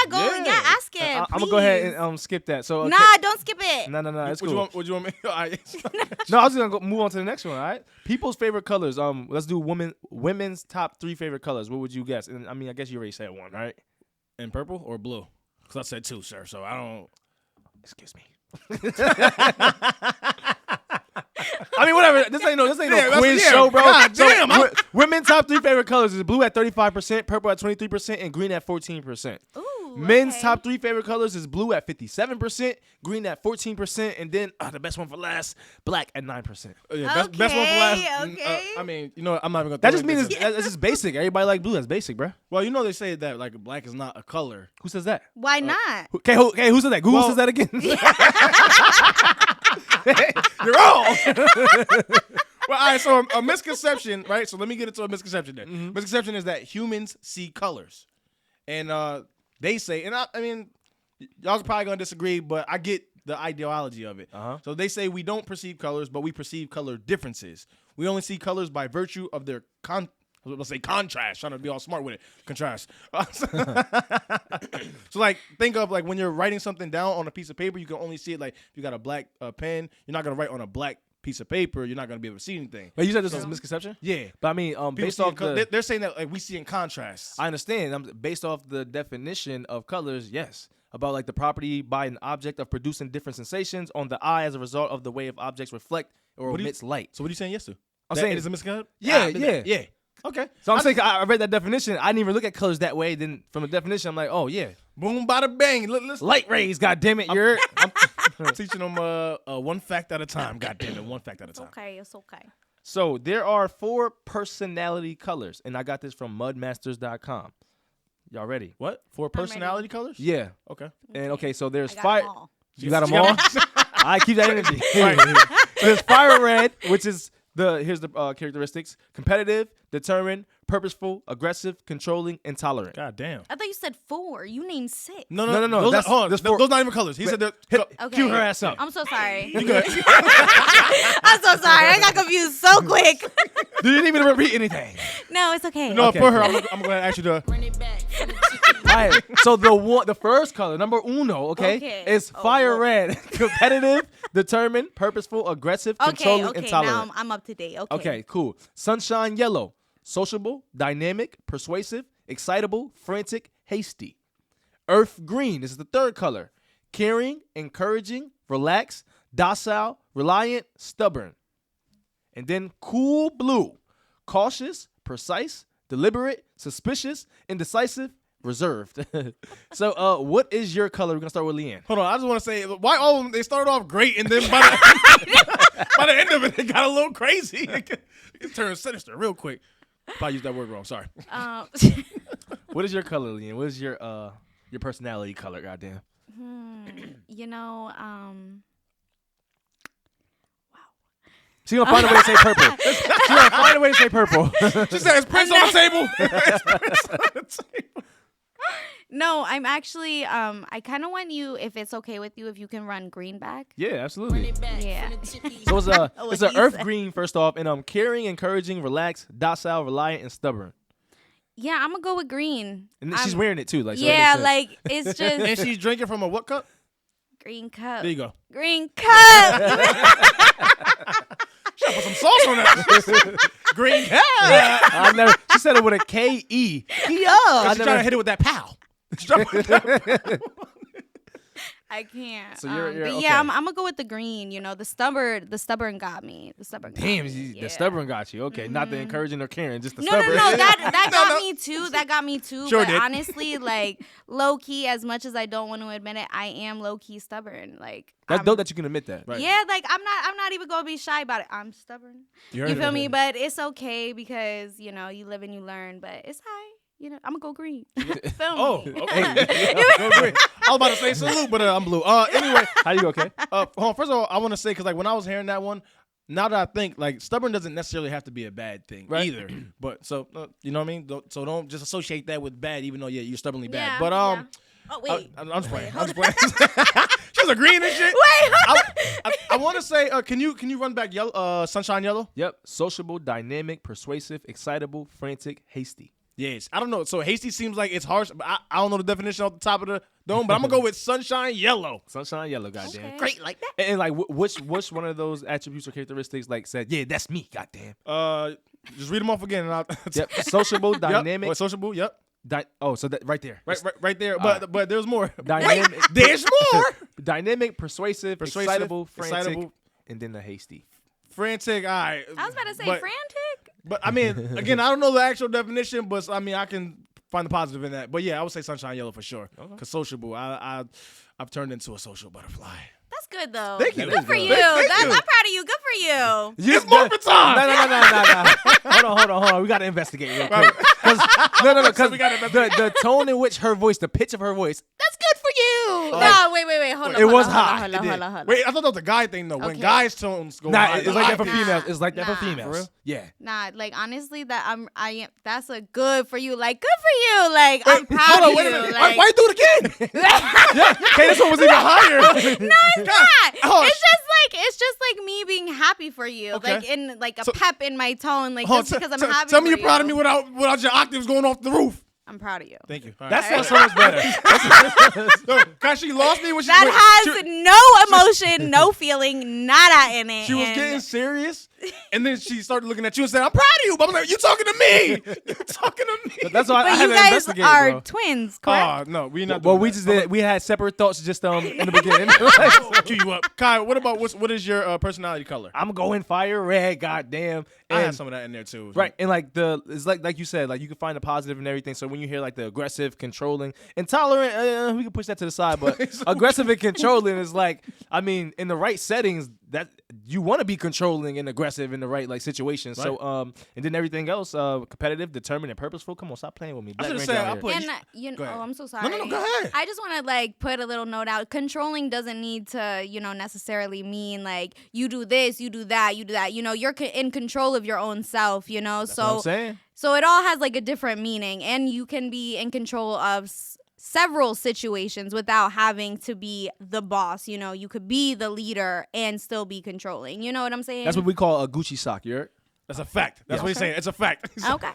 [SPEAKER 5] No,
[SPEAKER 4] Yeah.
[SPEAKER 5] ask it.
[SPEAKER 3] I'm gonna go ahead and skip that. So
[SPEAKER 5] Nah, don't skip it.
[SPEAKER 3] No, it's
[SPEAKER 4] What
[SPEAKER 3] cool.
[SPEAKER 4] you want me? All right.
[SPEAKER 3] No, I was just gonna move on to the next one. All right, people's favorite colors. Let's do women's top 3 favorite colors. What would you guess? And I mean, I guess you already said one, right?
[SPEAKER 4] In purple or blue? Because I said 2, sir. So I don't.
[SPEAKER 3] Excuse me. I mean, whatever. This ain't no
[SPEAKER 4] Yeah,
[SPEAKER 3] quiz
[SPEAKER 4] yeah.
[SPEAKER 3] show, bro.
[SPEAKER 4] God
[SPEAKER 3] So,
[SPEAKER 4] damn, I'm-
[SPEAKER 3] women top 3 favorite colors is blue at 35%, purple at 23%, and green at 14%.
[SPEAKER 5] Ooh,
[SPEAKER 3] Men's
[SPEAKER 5] okay.
[SPEAKER 3] top 3 favorite colors is blue at 57%, green at 14%, and then the best one for last, black at 9%.
[SPEAKER 4] Yeah, best one for last.
[SPEAKER 5] Okay.
[SPEAKER 4] I mean, you know, I'm not even gonna.
[SPEAKER 3] That
[SPEAKER 4] throw
[SPEAKER 3] just
[SPEAKER 4] it
[SPEAKER 3] means
[SPEAKER 4] this-
[SPEAKER 3] that's just basic. Everybody like blue. That's basic, bro.
[SPEAKER 4] Well, you know they say that like black is not a color.
[SPEAKER 3] Who says that?
[SPEAKER 5] Why not?
[SPEAKER 3] Okay, who said that? Google
[SPEAKER 4] Well-
[SPEAKER 3] says that again.
[SPEAKER 4] You're wrong. Well, all right. So a misconception, right? So let me get into a misconception then.
[SPEAKER 3] Mm-hmm.
[SPEAKER 4] Misconception is that humans see colors, and they say, and I mean, y'all are probably gonna disagree, but I get the ideology of it.
[SPEAKER 3] Uh-huh.
[SPEAKER 4] So they say we don't perceive colors, but we perceive color differences. We only see colors by virtue of their let's say contrast. Trying to be all smart with it. Contrast. So like, think of like when you're writing something down on a piece of paper, you can only see it like if you got a black pen. You're not gonna write on a black piece of paper. You're not gonna be able to see anything.
[SPEAKER 3] But you said this was a misconception?
[SPEAKER 4] Yeah.
[SPEAKER 3] But I mean,
[SPEAKER 4] People
[SPEAKER 3] based
[SPEAKER 4] see
[SPEAKER 3] off
[SPEAKER 4] they're saying that like we see in contrast.
[SPEAKER 3] I understand. Based off the definition of colors, yes. About like the property by an object of producing different sensations on the eye as a result of the way of objects reflect or
[SPEAKER 4] What do you-
[SPEAKER 3] emits light.
[SPEAKER 4] So what are you saying yes to?
[SPEAKER 3] I'm
[SPEAKER 4] That
[SPEAKER 3] saying
[SPEAKER 4] it is a misconception.
[SPEAKER 3] Yeah,
[SPEAKER 4] Yeah.
[SPEAKER 3] yeah.
[SPEAKER 4] Okay.
[SPEAKER 3] So I'm saying I read that definition. I didn't even look at colors that way. Then from the definition, I'm like, oh yeah,
[SPEAKER 4] Boom, bada bang. Listen,
[SPEAKER 3] light rays. God damn it, you're.
[SPEAKER 4] I'm teaching them one fact at a time. God damn it, one fact at a time.
[SPEAKER 5] Okay, it's okay.
[SPEAKER 3] So there are 4 personality colors, and I got this from mudmasters.com. Y'all ready?
[SPEAKER 4] What? 4 personality colors?
[SPEAKER 3] Yeah.
[SPEAKER 4] Okay.
[SPEAKER 3] And okay, so there's
[SPEAKER 5] I got
[SPEAKER 3] fire.
[SPEAKER 5] them all.
[SPEAKER 3] You got them all. I keep that energy. There's fire red, which is here's the characteristics: competitive, determined, purposeful, aggressive, controlling, and tolerant.
[SPEAKER 4] God damn.
[SPEAKER 5] I thought you said 4. You named 6.
[SPEAKER 4] No.
[SPEAKER 3] No.
[SPEAKER 4] Those,
[SPEAKER 3] That's-
[SPEAKER 4] hold on.
[SPEAKER 3] that's
[SPEAKER 4] Those
[SPEAKER 3] four-
[SPEAKER 4] not even colors. He said they're.
[SPEAKER 5] Okay.
[SPEAKER 3] Cue her ass up.
[SPEAKER 5] I'm so sorry.
[SPEAKER 4] You good?
[SPEAKER 5] I'm so sorry. I got confused so quick.
[SPEAKER 3] You didn't even repeat anything.
[SPEAKER 5] No, it's okay.
[SPEAKER 4] No,
[SPEAKER 3] Okay.
[SPEAKER 4] for her, I'm going to ask you to.
[SPEAKER 3] All right. So the first color, number uno, okay,
[SPEAKER 5] Okay.
[SPEAKER 3] is
[SPEAKER 5] Oh,
[SPEAKER 3] fire
[SPEAKER 5] whoa.
[SPEAKER 3] red. Competitive, determined, purposeful, aggressive, controlling, and
[SPEAKER 5] Okay.
[SPEAKER 3] tolerant.
[SPEAKER 5] Now I'm up to date. Okay.
[SPEAKER 3] Okay, cool. Sunshine yellow, sociable, dynamic, persuasive, excitable, frantic, hasty. Earth green, this is the third color. Caring, encouraging, relaxed, docile, reliant, stubborn. And then cool blue, cautious, precise, deliberate, suspicious, indecisive, reserved. So, what is your color? We're gonna start with Leanne.
[SPEAKER 4] Hold on, I just want to say why all of them they started off great and then by the end of it got a little crazy. It turned sinister real quick. Probably used that word wrong. Sorry.
[SPEAKER 3] What is your color, Leanne? What is your personality color? Goddamn.
[SPEAKER 5] You know,
[SPEAKER 3] She's gonna find a way to say purple. She's gonna find a way to say purple.
[SPEAKER 4] She said, "Is Prince on the table?" Is Prince on the table?
[SPEAKER 5] no, I'm actually, I kind of want you, if it's okay with you, if you can run green back.
[SPEAKER 3] Yeah, absolutely.
[SPEAKER 5] Yeah.
[SPEAKER 3] So it's
[SPEAKER 5] What
[SPEAKER 3] an
[SPEAKER 5] he
[SPEAKER 3] earth
[SPEAKER 5] said.
[SPEAKER 3] green first off, and caring, encouraging, relaxed, docile, reliant, and stubborn.
[SPEAKER 5] Yeah, I'm gonna go with green.
[SPEAKER 3] And she's wearing it too. Like so
[SPEAKER 5] Yeah,
[SPEAKER 3] that
[SPEAKER 5] like it's just
[SPEAKER 4] And she's drinking from a what cup?
[SPEAKER 5] green cup.
[SPEAKER 4] There you go.
[SPEAKER 5] Green cup.
[SPEAKER 4] Put some sauce on that. Green.
[SPEAKER 3] I never. She said it with a K-E.
[SPEAKER 4] She's trying to hit it with that pow.
[SPEAKER 5] I can't.
[SPEAKER 3] So you're
[SPEAKER 5] but
[SPEAKER 3] okay.
[SPEAKER 5] yeah, I'm gonna go with the green. You know, the stubborn got me. The stubborn.
[SPEAKER 3] Damn,
[SPEAKER 5] got me.
[SPEAKER 3] the stubborn got you. Okay, not the encouraging or caring, just the
[SPEAKER 5] No,
[SPEAKER 3] stubborn.
[SPEAKER 5] that got me too. That got me too.
[SPEAKER 4] Sure
[SPEAKER 5] but
[SPEAKER 4] did.
[SPEAKER 5] honestly, like low key, as much as I don't want to admit it, I am low key stubborn. Like
[SPEAKER 3] That's
[SPEAKER 5] I'm-
[SPEAKER 3] dope that you can admit that.
[SPEAKER 4] Right.
[SPEAKER 5] Yeah, like I'm not even gonna be shy about it. I'm stubborn.
[SPEAKER 4] You heard
[SPEAKER 5] You
[SPEAKER 4] it.
[SPEAKER 5] feel me? But it's okay because you know you live and you learn. But it's high. You know, I'm gonna go green. Feel
[SPEAKER 4] Oh,
[SPEAKER 5] me?
[SPEAKER 4] okay. Go green. I was about to say salute, but I'm blue. Anyway,
[SPEAKER 3] How you okay?
[SPEAKER 4] hold on. First of all, I want to say because like when I was hearing that one, now that I think like stubborn doesn't necessarily have to be a bad thing either. But so you know what I mean. So don't just associate that with bad, even though you're stubbornly bad.
[SPEAKER 5] Yeah,
[SPEAKER 4] But
[SPEAKER 5] yeah. Oh wait.
[SPEAKER 4] I'm just playing. I'm just playing. She was agreeing and shit.
[SPEAKER 5] Wait.
[SPEAKER 4] I want to say, can you run back yellow, sunshine yellow?
[SPEAKER 3] Yep. Sociable, dynamic, persuasive, excitable, frantic, hasty.
[SPEAKER 4] Yes. I don't know. So hasty seems like it's harsh, but I don't know the definition off the top of the dome. But I'm gonna go with sunshine yellow.
[SPEAKER 3] Sunshine yellow, goddamn.
[SPEAKER 5] Okay.
[SPEAKER 4] Great like that.
[SPEAKER 3] And like, which one of those attributes or characteristics like said, yeah, that's me, goddamn.
[SPEAKER 4] Just read them off again. And I'll
[SPEAKER 3] Yep. Sociable, dynamic.
[SPEAKER 4] Yep. Sociable. Yep.
[SPEAKER 3] So that right there.
[SPEAKER 4] Right there.
[SPEAKER 3] All
[SPEAKER 4] But there's more.
[SPEAKER 3] Dynamic.
[SPEAKER 4] There's more.
[SPEAKER 3] Dynamic, persuasive, excitable, frantic,
[SPEAKER 4] excitable.
[SPEAKER 3] and then the hasty.
[SPEAKER 4] Frantic. All right.
[SPEAKER 5] I was about to say
[SPEAKER 4] but,
[SPEAKER 5] frantic.
[SPEAKER 4] But I mean, again, I don't know the actual definition, but I mean, I can find the positive in that. But yeah, I would say sunshine yellow for sure. Cause sociable, I've turned into a social butterfly.
[SPEAKER 5] That's good though.
[SPEAKER 4] Thank you.
[SPEAKER 5] Good for you.
[SPEAKER 4] Thank
[SPEAKER 5] I'm
[SPEAKER 4] you.
[SPEAKER 5] proud of you. Good for you.
[SPEAKER 4] It's Morphin time.
[SPEAKER 3] No. Hold on. We gotta investigate real quick. Because
[SPEAKER 4] we gotta investigate.
[SPEAKER 3] the tone in which her voice, the pitch of her voice, that's good for you.
[SPEAKER 5] No, wait. Hold on.
[SPEAKER 3] It
[SPEAKER 5] hold
[SPEAKER 3] was
[SPEAKER 5] on,
[SPEAKER 3] high.
[SPEAKER 5] Hold
[SPEAKER 3] It
[SPEAKER 5] on.
[SPEAKER 3] did.
[SPEAKER 5] Hold on.
[SPEAKER 4] Wait, I thought that was a guy thing though. When
[SPEAKER 5] Okay.
[SPEAKER 4] guys' tones go
[SPEAKER 3] Nah,
[SPEAKER 4] high,
[SPEAKER 3] it's like that for
[SPEAKER 5] Nah.
[SPEAKER 3] females. It's like that for
[SPEAKER 5] Nah.
[SPEAKER 3] females.
[SPEAKER 4] For real?
[SPEAKER 3] Yeah.
[SPEAKER 5] Nah, like honestly, that's a good for you. Like good for you. Like I'm proud
[SPEAKER 4] Hold
[SPEAKER 5] of
[SPEAKER 4] on, wait a
[SPEAKER 5] you.
[SPEAKER 4] minute.
[SPEAKER 5] Like,
[SPEAKER 4] Why you do it again?
[SPEAKER 3] Okay, this one was even higher.
[SPEAKER 5] no, it's not.
[SPEAKER 4] Oh,
[SPEAKER 5] It's just like me being happy for you.
[SPEAKER 4] Okay.
[SPEAKER 5] Like in like a
[SPEAKER 4] So-
[SPEAKER 5] pep in my tone. Like
[SPEAKER 4] Hold
[SPEAKER 5] just
[SPEAKER 4] on,
[SPEAKER 5] because I'm happy.
[SPEAKER 4] Tell me
[SPEAKER 5] for
[SPEAKER 4] you're proud of me
[SPEAKER 5] you.
[SPEAKER 4] without your octaves going off the roof.
[SPEAKER 5] I'm proud of you.
[SPEAKER 4] Thank you.
[SPEAKER 3] That sounds so much better.
[SPEAKER 4] So, cause she lost me when she
[SPEAKER 5] That
[SPEAKER 4] when
[SPEAKER 5] has no emotion, no feeling, nada in it.
[SPEAKER 4] she was
[SPEAKER 5] and
[SPEAKER 4] getting serious, and then she started looking at you and said, "I'm proud of you." But I'm like, "You talking to me? You talking to me?"
[SPEAKER 3] That's why I
[SPEAKER 5] But
[SPEAKER 3] had
[SPEAKER 5] you
[SPEAKER 3] to
[SPEAKER 5] guys
[SPEAKER 3] investigate,
[SPEAKER 5] are
[SPEAKER 3] bro.
[SPEAKER 5] twins, correct?
[SPEAKER 4] Oh no, we not.
[SPEAKER 3] Well,
[SPEAKER 4] doing
[SPEAKER 3] we
[SPEAKER 4] that.
[SPEAKER 3] just did. We had separate thoughts just in the beginning.
[SPEAKER 4] Cue you up, Kai. What about what is your personality color?
[SPEAKER 3] I'm going fire red, goddamn.
[SPEAKER 4] I had
[SPEAKER 3] And
[SPEAKER 4] some of that in there too.
[SPEAKER 3] right, and like it's like you said, like you can find the positive and everything. So when you hear like the aggressive, controlling, intolerant, we can push that to the side. But aggressive and controlling is like, I mean, in the right settings, that you want to be controlling and aggressive in the right like situations.
[SPEAKER 4] Right.
[SPEAKER 3] So and then everything else, competitive, determined, and purposeful. Come on, stop playing with me.
[SPEAKER 4] I
[SPEAKER 3] Black
[SPEAKER 4] should've
[SPEAKER 3] Ranger
[SPEAKER 4] said
[SPEAKER 3] out
[SPEAKER 4] I
[SPEAKER 3] here.
[SPEAKER 4] put-
[SPEAKER 5] And you
[SPEAKER 4] Go
[SPEAKER 5] know,
[SPEAKER 4] ahead.
[SPEAKER 5] I'm so sorry.
[SPEAKER 4] No, go ahead.
[SPEAKER 5] I just want to like put a little note out. Controlling doesn't need to, necessarily mean like you do this, you do that, you do that. You know, you're in control of your own self. You know,
[SPEAKER 3] That's what I'm saying.
[SPEAKER 5] so it all has like a different meaning, and you can be in control of several situations without having to be the boss. You know, you could be the leader and still be controlling. You know what I'm saying?
[SPEAKER 3] That's what we call a Gucci sock. You heard?
[SPEAKER 4] That's a fact. That's what he's saying. It's a fact.
[SPEAKER 5] Okay.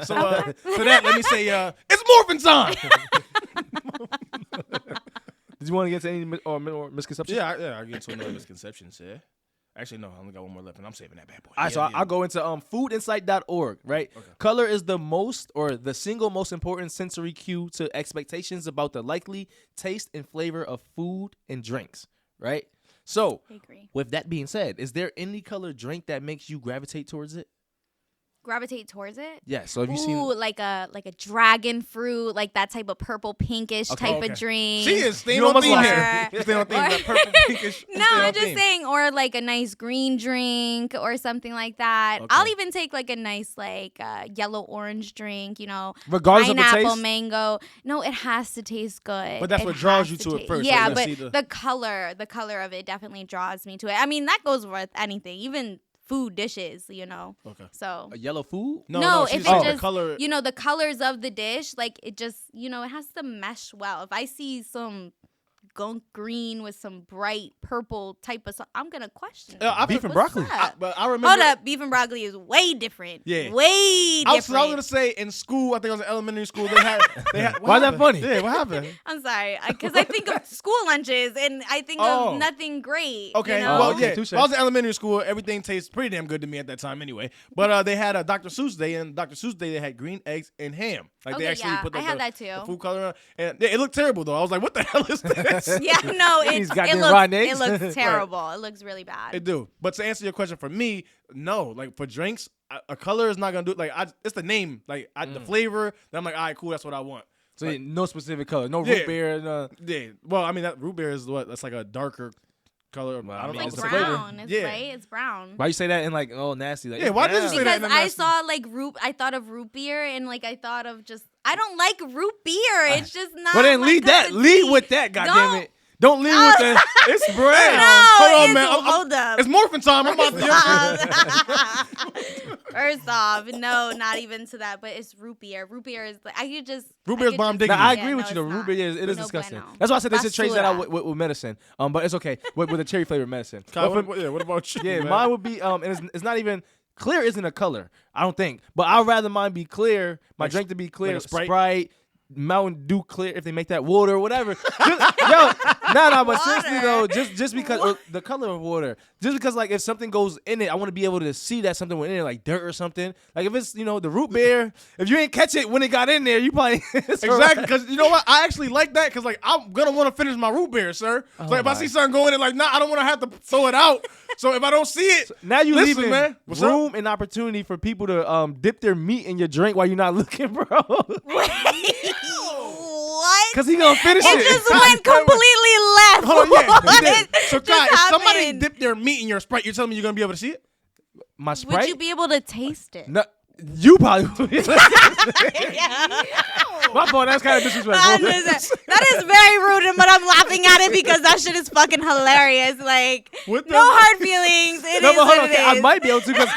[SPEAKER 4] So for that, let me say, it's morphin time.
[SPEAKER 3] Did you want to get to any or misconceptions?
[SPEAKER 4] Yeah, I get to another misconceptions. Yeah. Actually, no, I only got one more left, and I'm saving that bad boy.
[SPEAKER 3] All right, so I'll go into foodinsight.org, right?
[SPEAKER 4] Okay.
[SPEAKER 3] Color is the single most important sensory cue to expectations about the likely taste and flavor of food and drinks, right? So,
[SPEAKER 5] I agree.
[SPEAKER 3] with that being said, is there any color drink that makes you gravitate towards it?
[SPEAKER 5] gravitate towards it.
[SPEAKER 3] Yeah. So have you
[SPEAKER 5] Ooh,
[SPEAKER 3] seen?
[SPEAKER 5] like a dragon fruit, like that type of purple pinkish type of drink.
[SPEAKER 4] She is staying
[SPEAKER 3] You
[SPEAKER 4] on
[SPEAKER 3] almost
[SPEAKER 4] theme
[SPEAKER 3] lost
[SPEAKER 4] here.
[SPEAKER 5] her.
[SPEAKER 4] Staying on theme.
[SPEAKER 5] Or-
[SPEAKER 4] That purple pinkish.
[SPEAKER 5] No, I'm just saying, or like a nice green drink or something like that.
[SPEAKER 4] Okay.
[SPEAKER 5] I'll even take like a nice like yellow orange drink,
[SPEAKER 3] Regardless of the
[SPEAKER 5] pineapple,
[SPEAKER 3] taste?
[SPEAKER 5] mango. No, it has to taste good.
[SPEAKER 4] But that's
[SPEAKER 5] It
[SPEAKER 4] what draws
[SPEAKER 5] has
[SPEAKER 4] you to it
[SPEAKER 5] taste-
[SPEAKER 4] first,
[SPEAKER 5] Yeah,
[SPEAKER 4] like,
[SPEAKER 5] but
[SPEAKER 4] let's see
[SPEAKER 5] the color of it definitely draws me to it. I mean, that goes with anything, even food dishes,
[SPEAKER 4] Okay.
[SPEAKER 5] So
[SPEAKER 3] A yellow food?
[SPEAKER 5] no,
[SPEAKER 4] she's
[SPEAKER 5] if
[SPEAKER 4] saying
[SPEAKER 5] it
[SPEAKER 4] the
[SPEAKER 5] just
[SPEAKER 4] color.
[SPEAKER 5] the colors of the dish, like it just it has to mesh well. If I see some gunk green with some bright purple type of I'm gonna question it.
[SPEAKER 4] I
[SPEAKER 3] Beef and
[SPEAKER 5] What's
[SPEAKER 3] broccoli.
[SPEAKER 5] up?
[SPEAKER 4] But I remember.
[SPEAKER 5] Hold up, beef and broccoli is way different.
[SPEAKER 4] Yeah.
[SPEAKER 5] Way
[SPEAKER 4] I was
[SPEAKER 5] different.
[SPEAKER 4] gonna say in school. I think I was in elementary school. They had.
[SPEAKER 3] Why is that
[SPEAKER 4] happened?
[SPEAKER 3] funny?
[SPEAKER 4] Yeah, what happened?
[SPEAKER 5] I'm sorry, because I think of school lunches and I think
[SPEAKER 4] Oh.
[SPEAKER 5] of nothing great.
[SPEAKER 4] Okay,
[SPEAKER 5] you know?
[SPEAKER 4] well,
[SPEAKER 3] okay,
[SPEAKER 4] yeah.
[SPEAKER 3] touche.
[SPEAKER 4] When I was in elementary school, everything tastes pretty damn good to me at that time, anyway. But they had a Dr. Seuss day, and Dr. Seuss day they had green eggs and ham. Like they
[SPEAKER 5] Okay,
[SPEAKER 4] actually
[SPEAKER 5] yeah,
[SPEAKER 4] put
[SPEAKER 5] I had that too.
[SPEAKER 4] the food color on, and yeah, it looked terrible though. I was like, what the hell is this?
[SPEAKER 5] Yeah, no,
[SPEAKER 3] These
[SPEAKER 5] it
[SPEAKER 3] goddamn
[SPEAKER 5] looks
[SPEAKER 3] rotten eggs.
[SPEAKER 5] it looks terrible. It looks really bad.
[SPEAKER 4] It do. But to answer your question, for me, no. Like for drinks, a color is not gonna do. Like it's the name, like the flavor. Then I'm like, all right, cool, that's what I want.
[SPEAKER 3] So
[SPEAKER 4] Like,
[SPEAKER 3] no specific color, no
[SPEAKER 4] Yeah.
[SPEAKER 3] root beer. No.
[SPEAKER 4] yeah. Well, I mean, that root beer is what? That's like a darker color.
[SPEAKER 3] Well,
[SPEAKER 4] I don't
[SPEAKER 3] I
[SPEAKER 4] know.
[SPEAKER 3] mean,
[SPEAKER 5] It's
[SPEAKER 3] it's
[SPEAKER 5] like
[SPEAKER 3] a flavor.
[SPEAKER 5] brown. It's
[SPEAKER 4] Yeah.
[SPEAKER 5] right. It's brown.
[SPEAKER 3] Why you say that in like nasty? Like,
[SPEAKER 4] Yeah, why did you say that?
[SPEAKER 5] Because
[SPEAKER 4] in a
[SPEAKER 5] I
[SPEAKER 4] nasty-
[SPEAKER 5] saw like I thought of root beer and like I thought of just I don't like root beer. It's just not.
[SPEAKER 3] Well then
[SPEAKER 5] my
[SPEAKER 3] lead
[SPEAKER 5] cup
[SPEAKER 3] that.
[SPEAKER 5] of
[SPEAKER 3] Lead
[SPEAKER 5] tea.
[SPEAKER 3] with that.
[SPEAKER 5] Don't-
[SPEAKER 3] Goddamn it! Don't lead with that. It's brown.
[SPEAKER 5] No,
[SPEAKER 4] Hold on,
[SPEAKER 5] it's,
[SPEAKER 4] man.
[SPEAKER 5] hold up.
[SPEAKER 4] It's morphin' time. I'm about to.
[SPEAKER 5] First off, no, not even to that. But it's root beer. Root beer is like I could just.
[SPEAKER 4] Root
[SPEAKER 5] I
[SPEAKER 4] beer's
[SPEAKER 5] could
[SPEAKER 4] bomb
[SPEAKER 5] just-
[SPEAKER 4] diggity.
[SPEAKER 3] Now, I
[SPEAKER 5] Yeah,
[SPEAKER 3] agree with
[SPEAKER 5] no,
[SPEAKER 3] you. The
[SPEAKER 5] it's
[SPEAKER 3] root
[SPEAKER 5] not.
[SPEAKER 3] beer it is
[SPEAKER 5] No
[SPEAKER 3] disgusting.
[SPEAKER 5] bueno.
[SPEAKER 3] That's why I said they should trace that out
[SPEAKER 5] Basura.
[SPEAKER 3] with medicine. But it's okay with a cherry flavored medicine.
[SPEAKER 4] Kyle,
[SPEAKER 3] But
[SPEAKER 4] what about you?
[SPEAKER 3] yeah,
[SPEAKER 4] man?
[SPEAKER 3] mine would be and it's not even clear. Isn't a color. I don't think. But I'd rather mine be clear. My
[SPEAKER 4] Like
[SPEAKER 3] drink to be clear.
[SPEAKER 4] like a Sprite?
[SPEAKER 3] Mountain Dew clear if they make that water or whatever. But seriously though, just because or the color of water, just because like if something goes in it, I want to be able to see that something went in it, like dirt or something. Like if it's the root beer, if you ain't catch it when it got in there, you probably
[SPEAKER 4] Exactly, because you know what? I actually like that because like I'm gonna want to finish my root beer, sir. So if I
[SPEAKER 3] my.
[SPEAKER 4] see something going in, like I don't want to have to throw it out. So if I don't see it,
[SPEAKER 3] Now you
[SPEAKER 4] listen,
[SPEAKER 3] leaving
[SPEAKER 4] man. What's up?
[SPEAKER 3] room and opportunity for people to dip their meat in your drink while you're not looking, bro.
[SPEAKER 5] What?
[SPEAKER 3] Because he gonna finish
[SPEAKER 5] It
[SPEAKER 3] it.
[SPEAKER 5] just went completely left.
[SPEAKER 4] Hold on, yeah.
[SPEAKER 5] What
[SPEAKER 4] he did. So
[SPEAKER 5] just
[SPEAKER 4] Kai, if somebody
[SPEAKER 5] happened?
[SPEAKER 4] dipped their meat in your Sprite, you're telling me you're gonna be able to see it?
[SPEAKER 3] My Sprite.
[SPEAKER 5] Would you be able to taste it?
[SPEAKER 3] No, you probably would.
[SPEAKER 5] Yeah.
[SPEAKER 3] My fault. That's kind of disrespectful.
[SPEAKER 5] That is very rude, but I'm laughing at it because that shit is fucking hilarious. Like,
[SPEAKER 4] What the-
[SPEAKER 5] no hard feelings. It
[SPEAKER 3] No,
[SPEAKER 5] is
[SPEAKER 3] but hold
[SPEAKER 5] what
[SPEAKER 3] on.
[SPEAKER 5] it
[SPEAKER 3] I
[SPEAKER 5] is.
[SPEAKER 3] might be able to. Cause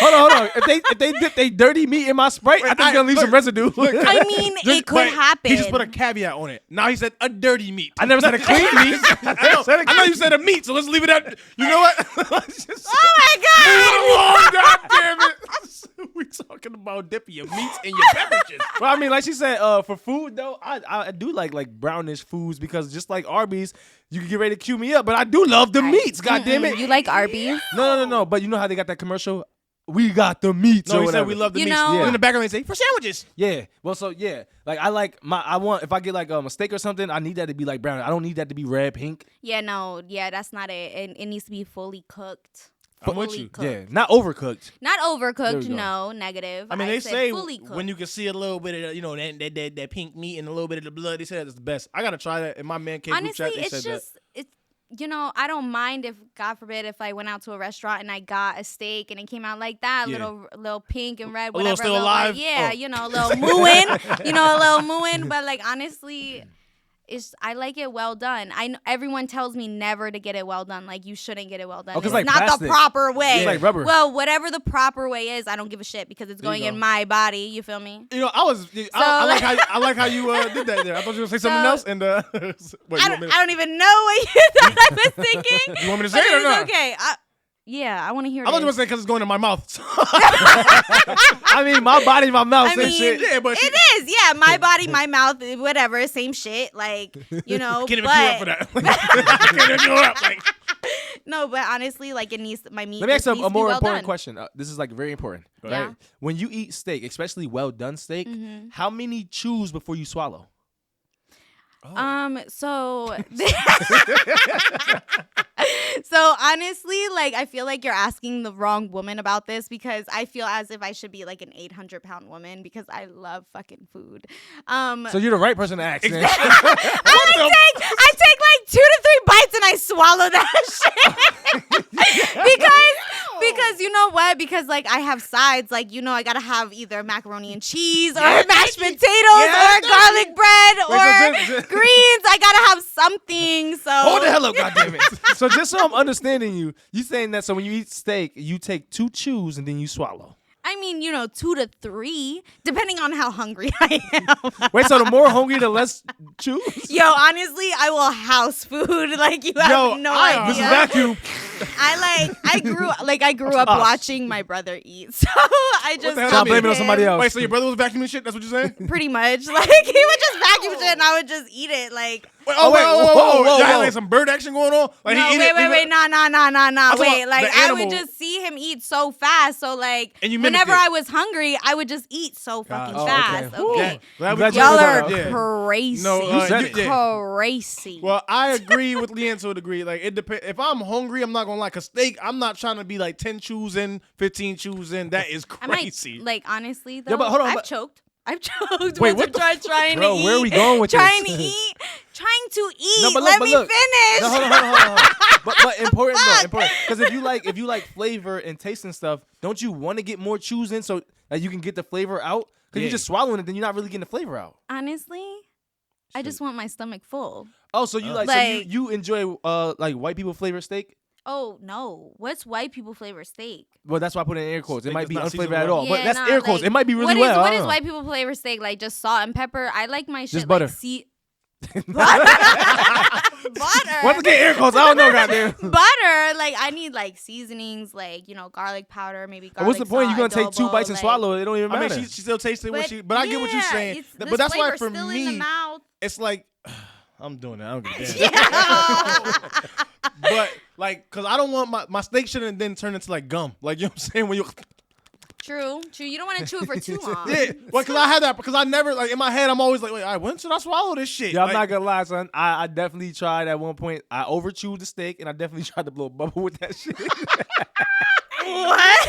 [SPEAKER 3] hold on. If they dip they dirty meat in my Sprite, I think it's gonna leave some residue.
[SPEAKER 5] I mean, it could
[SPEAKER 4] But
[SPEAKER 5] happen.
[SPEAKER 4] He just put a caveat on it. Now he said a dirty meat.
[SPEAKER 3] I never said a clean meat.
[SPEAKER 4] I know you said a meat, so let's leave it at. You know what? Let's just
[SPEAKER 5] Oh my god!
[SPEAKER 4] God damn it! We talking about dipping your meats in your beverages.
[SPEAKER 3] Well, I mean, like she said, for food though, I do like brownish foods because just like Arby's, you can get ready to cue me up, but I do love the meats. God damn it!
[SPEAKER 5] You like Arby's?
[SPEAKER 3] No. But you know how they got that commercial? We got the meats.
[SPEAKER 4] No,
[SPEAKER 3] or
[SPEAKER 4] he said
[SPEAKER 3] whatever.
[SPEAKER 4] we love the
[SPEAKER 5] You
[SPEAKER 4] meats.
[SPEAKER 5] know-
[SPEAKER 4] And in the background, they say for sandwiches.
[SPEAKER 3] Yeah. Well, so yeah, like I want if I get like a steak or something, I need that to be like brown. I don't need that to be red, pink.
[SPEAKER 5] Yeah, no, yeah, that's not it. It needs to be fully cooked.
[SPEAKER 4] I'm with
[SPEAKER 5] Fully
[SPEAKER 4] you.
[SPEAKER 5] cooked.
[SPEAKER 3] Yeah, not overcooked.
[SPEAKER 5] Not
[SPEAKER 3] There
[SPEAKER 5] overcooked,
[SPEAKER 3] we go.
[SPEAKER 5] no, negative.
[SPEAKER 4] I mean,
[SPEAKER 5] I
[SPEAKER 4] they
[SPEAKER 5] said
[SPEAKER 4] say
[SPEAKER 5] fully cooked.
[SPEAKER 4] when you can see a little bit of that pink meat and a little bit of the blood, they say that's the best. I gotta try that in my man cave group
[SPEAKER 5] Honestly,
[SPEAKER 4] chat. They
[SPEAKER 5] it's
[SPEAKER 4] said
[SPEAKER 5] just it's I don't mind if God forbid if I went out to a restaurant and I got a steak and it came out like that,
[SPEAKER 4] Yeah.
[SPEAKER 5] little pink and red,
[SPEAKER 4] A little
[SPEAKER 5] whatever.
[SPEAKER 4] still
[SPEAKER 5] white.
[SPEAKER 4] alive?
[SPEAKER 5] Yeah,
[SPEAKER 4] Oh.
[SPEAKER 5] a little mooing, a little mooing. But like honestly, I like it well done. Everyone tells me never to get it well done. Like you shouldn't get it well done.
[SPEAKER 3] Oh, 'cause
[SPEAKER 5] It's
[SPEAKER 3] like
[SPEAKER 5] not
[SPEAKER 3] plastic.
[SPEAKER 5] the proper way.
[SPEAKER 3] It's like rubber.
[SPEAKER 5] Well, whatever the proper way is, I don't give a shit because it's
[SPEAKER 4] There you
[SPEAKER 5] going in
[SPEAKER 4] go.
[SPEAKER 5] my body. You feel me?
[SPEAKER 4] that. I like how you did that there. I thought you were gonna say something
[SPEAKER 5] So-
[SPEAKER 4] else. And wait,
[SPEAKER 5] I
[SPEAKER 4] you want me
[SPEAKER 5] don't, I don't even know what you thought I was thinking.
[SPEAKER 4] You want me to
[SPEAKER 5] But
[SPEAKER 4] say it or
[SPEAKER 5] it's
[SPEAKER 4] not?
[SPEAKER 5] okay. Yeah, I want to hear
[SPEAKER 4] I thought you were
[SPEAKER 5] this.
[SPEAKER 4] saying because it's going in my mouth.
[SPEAKER 3] I mean, my body, my mouth,
[SPEAKER 5] I
[SPEAKER 3] same
[SPEAKER 5] mean,
[SPEAKER 3] shit.
[SPEAKER 4] Yeah, but
[SPEAKER 5] it is. Yeah, my body, my mouth, whatever, same shit. Like,
[SPEAKER 4] Can't even
[SPEAKER 5] but
[SPEAKER 4] queue up for that. Can't even queue up. Like,
[SPEAKER 5] no, but honestly, like it needs my meat.
[SPEAKER 3] Let me ask
[SPEAKER 5] just
[SPEAKER 3] a
[SPEAKER 5] needs to be
[SPEAKER 3] more
[SPEAKER 5] well
[SPEAKER 3] important
[SPEAKER 5] done.
[SPEAKER 3] question. This is like very important.
[SPEAKER 5] Yeah.
[SPEAKER 3] Right? When you eat steak, especially well done steak, how many chews before you swallow?
[SPEAKER 5] So honestly, like I feel like you're asking the wrong woman about this because I feel as if I should be like an 800-pound woman because I love fucking food.
[SPEAKER 3] So you're the right person to ask. Then.
[SPEAKER 5] I take like 2 to 3 bites and I swallow that shit because you know what? Because like I have sides, like I gotta have either macaroni and cheese or mashed potatoes or garlic bread or greens. I gotta have something. So
[SPEAKER 4] Hold the hell up, goddammit.
[SPEAKER 3] So just so I'm understanding you saying that so when you eat steak, you take 2 chews and then you swallow.
[SPEAKER 5] I mean, 2 to 3, depending on how hungry I am.
[SPEAKER 3] Wait, so the more hungry, the less chews?
[SPEAKER 5] Yo, honestly, I will house food. Like you have no idea.
[SPEAKER 3] This is vacuum.
[SPEAKER 5] I grew up watching my brother eat, so I just
[SPEAKER 3] Stop blaming it on somebody else.
[SPEAKER 4] Wait, so your brother was vacuuming shit? That's what you're saying?
[SPEAKER 5] Pretty much, like he would just vacuum shit and I would just eat it. Like
[SPEAKER 4] Whoa.
[SPEAKER 3] whoa.
[SPEAKER 4] Y'all had like some bird action going on? Like
[SPEAKER 5] no,
[SPEAKER 4] he eat
[SPEAKER 5] wait,
[SPEAKER 4] it,
[SPEAKER 5] nah. Wait, like
[SPEAKER 4] the
[SPEAKER 5] I would
[SPEAKER 4] animal.
[SPEAKER 5] just see him eat so fast. So like
[SPEAKER 4] And you mimicked
[SPEAKER 5] whenever
[SPEAKER 4] it.
[SPEAKER 5] I was hungry, I would just eat so fucking
[SPEAKER 3] okay.
[SPEAKER 5] fast.
[SPEAKER 3] Woo.
[SPEAKER 5] Okay,
[SPEAKER 4] Glad we
[SPEAKER 3] Glad
[SPEAKER 5] y'all
[SPEAKER 3] you
[SPEAKER 5] are
[SPEAKER 3] brought it up.
[SPEAKER 5] crazy.
[SPEAKER 4] No, you said it.
[SPEAKER 5] Crazy.
[SPEAKER 4] Well, I agree with Leanne to a degree. Like it depends. If I'm hungry, I'm not gonna like a steak. I'm not trying to be like 10 chews in, 15 chews in. That is
[SPEAKER 5] I might,
[SPEAKER 4] crazy.
[SPEAKER 5] like honestly though,
[SPEAKER 3] Yeah, but hold on,
[SPEAKER 5] I've
[SPEAKER 3] but-
[SPEAKER 5] choked.
[SPEAKER 3] Wait,
[SPEAKER 5] Once
[SPEAKER 3] what
[SPEAKER 5] I tried trying
[SPEAKER 3] Bro,
[SPEAKER 5] to eat.
[SPEAKER 3] where are we going with
[SPEAKER 5] trying
[SPEAKER 3] this?
[SPEAKER 5] Trying to eat.
[SPEAKER 3] No, but
[SPEAKER 5] Let
[SPEAKER 3] look,
[SPEAKER 5] me finish.
[SPEAKER 3] No, hold on. But important though, important. Because if you like flavor and tasting stuff, don't you want to get more chews in so that you can get the flavor out? Because you're just swallowing it, then you're not really getting the flavor out.
[SPEAKER 5] Honestly, I just want my stomach full.
[SPEAKER 3] Oh, so you so you enjoy like white people flavor steak?
[SPEAKER 5] Oh no! What's white people flavor steak?
[SPEAKER 3] Well, that's why I put it in air quotes. It
[SPEAKER 4] Steak
[SPEAKER 3] might
[SPEAKER 4] that's
[SPEAKER 3] be
[SPEAKER 4] not
[SPEAKER 3] unflavored
[SPEAKER 4] seasoned
[SPEAKER 3] at
[SPEAKER 4] well.
[SPEAKER 3] all, but that's
[SPEAKER 5] nah,
[SPEAKER 3] air quotes.
[SPEAKER 5] like,
[SPEAKER 3] It might be really
[SPEAKER 5] what is,
[SPEAKER 3] well. I
[SPEAKER 5] What
[SPEAKER 3] don't
[SPEAKER 5] is
[SPEAKER 3] know.
[SPEAKER 5] white people flavor steak? Like just salt and pepper? I like my shit
[SPEAKER 3] Just butter.
[SPEAKER 5] Like butter.
[SPEAKER 3] Once again, air quotes. I don't know, goddamn.
[SPEAKER 5] Butter. Like I need like seasonings, like garlic powder, maybe garlic.
[SPEAKER 3] What's the point?
[SPEAKER 5] Salt,
[SPEAKER 3] You're gonna take 2
[SPEAKER 5] adobo,
[SPEAKER 3] bites and
[SPEAKER 5] like-
[SPEAKER 3] swallow it. It don't even
[SPEAKER 4] I
[SPEAKER 3] matter.
[SPEAKER 4] mean, she still tastes it when she. But I get what you're saying.
[SPEAKER 5] it's-
[SPEAKER 4] But
[SPEAKER 5] this
[SPEAKER 4] that's why
[SPEAKER 5] flavor's
[SPEAKER 4] for
[SPEAKER 5] still in the
[SPEAKER 4] me,
[SPEAKER 5] mouth.
[SPEAKER 4] it's like I'm doing that. I don't give a damn. But like, cause I don't want my steak shouldn't then turn into like gum. Like you know what I'm saying when you.
[SPEAKER 5] True. You don't want to chew it for too long.
[SPEAKER 4] Yeah, well, cause I had that because I never like in my head I'm always like, wait, all right, when should I swallow this shit?
[SPEAKER 3] Yeah, I'm
[SPEAKER 4] Like,
[SPEAKER 3] not gonna lie, son. I definitely tried at one point. I overchewed the steak, and I definitely tried to blow a bubble with that shit.
[SPEAKER 5] What?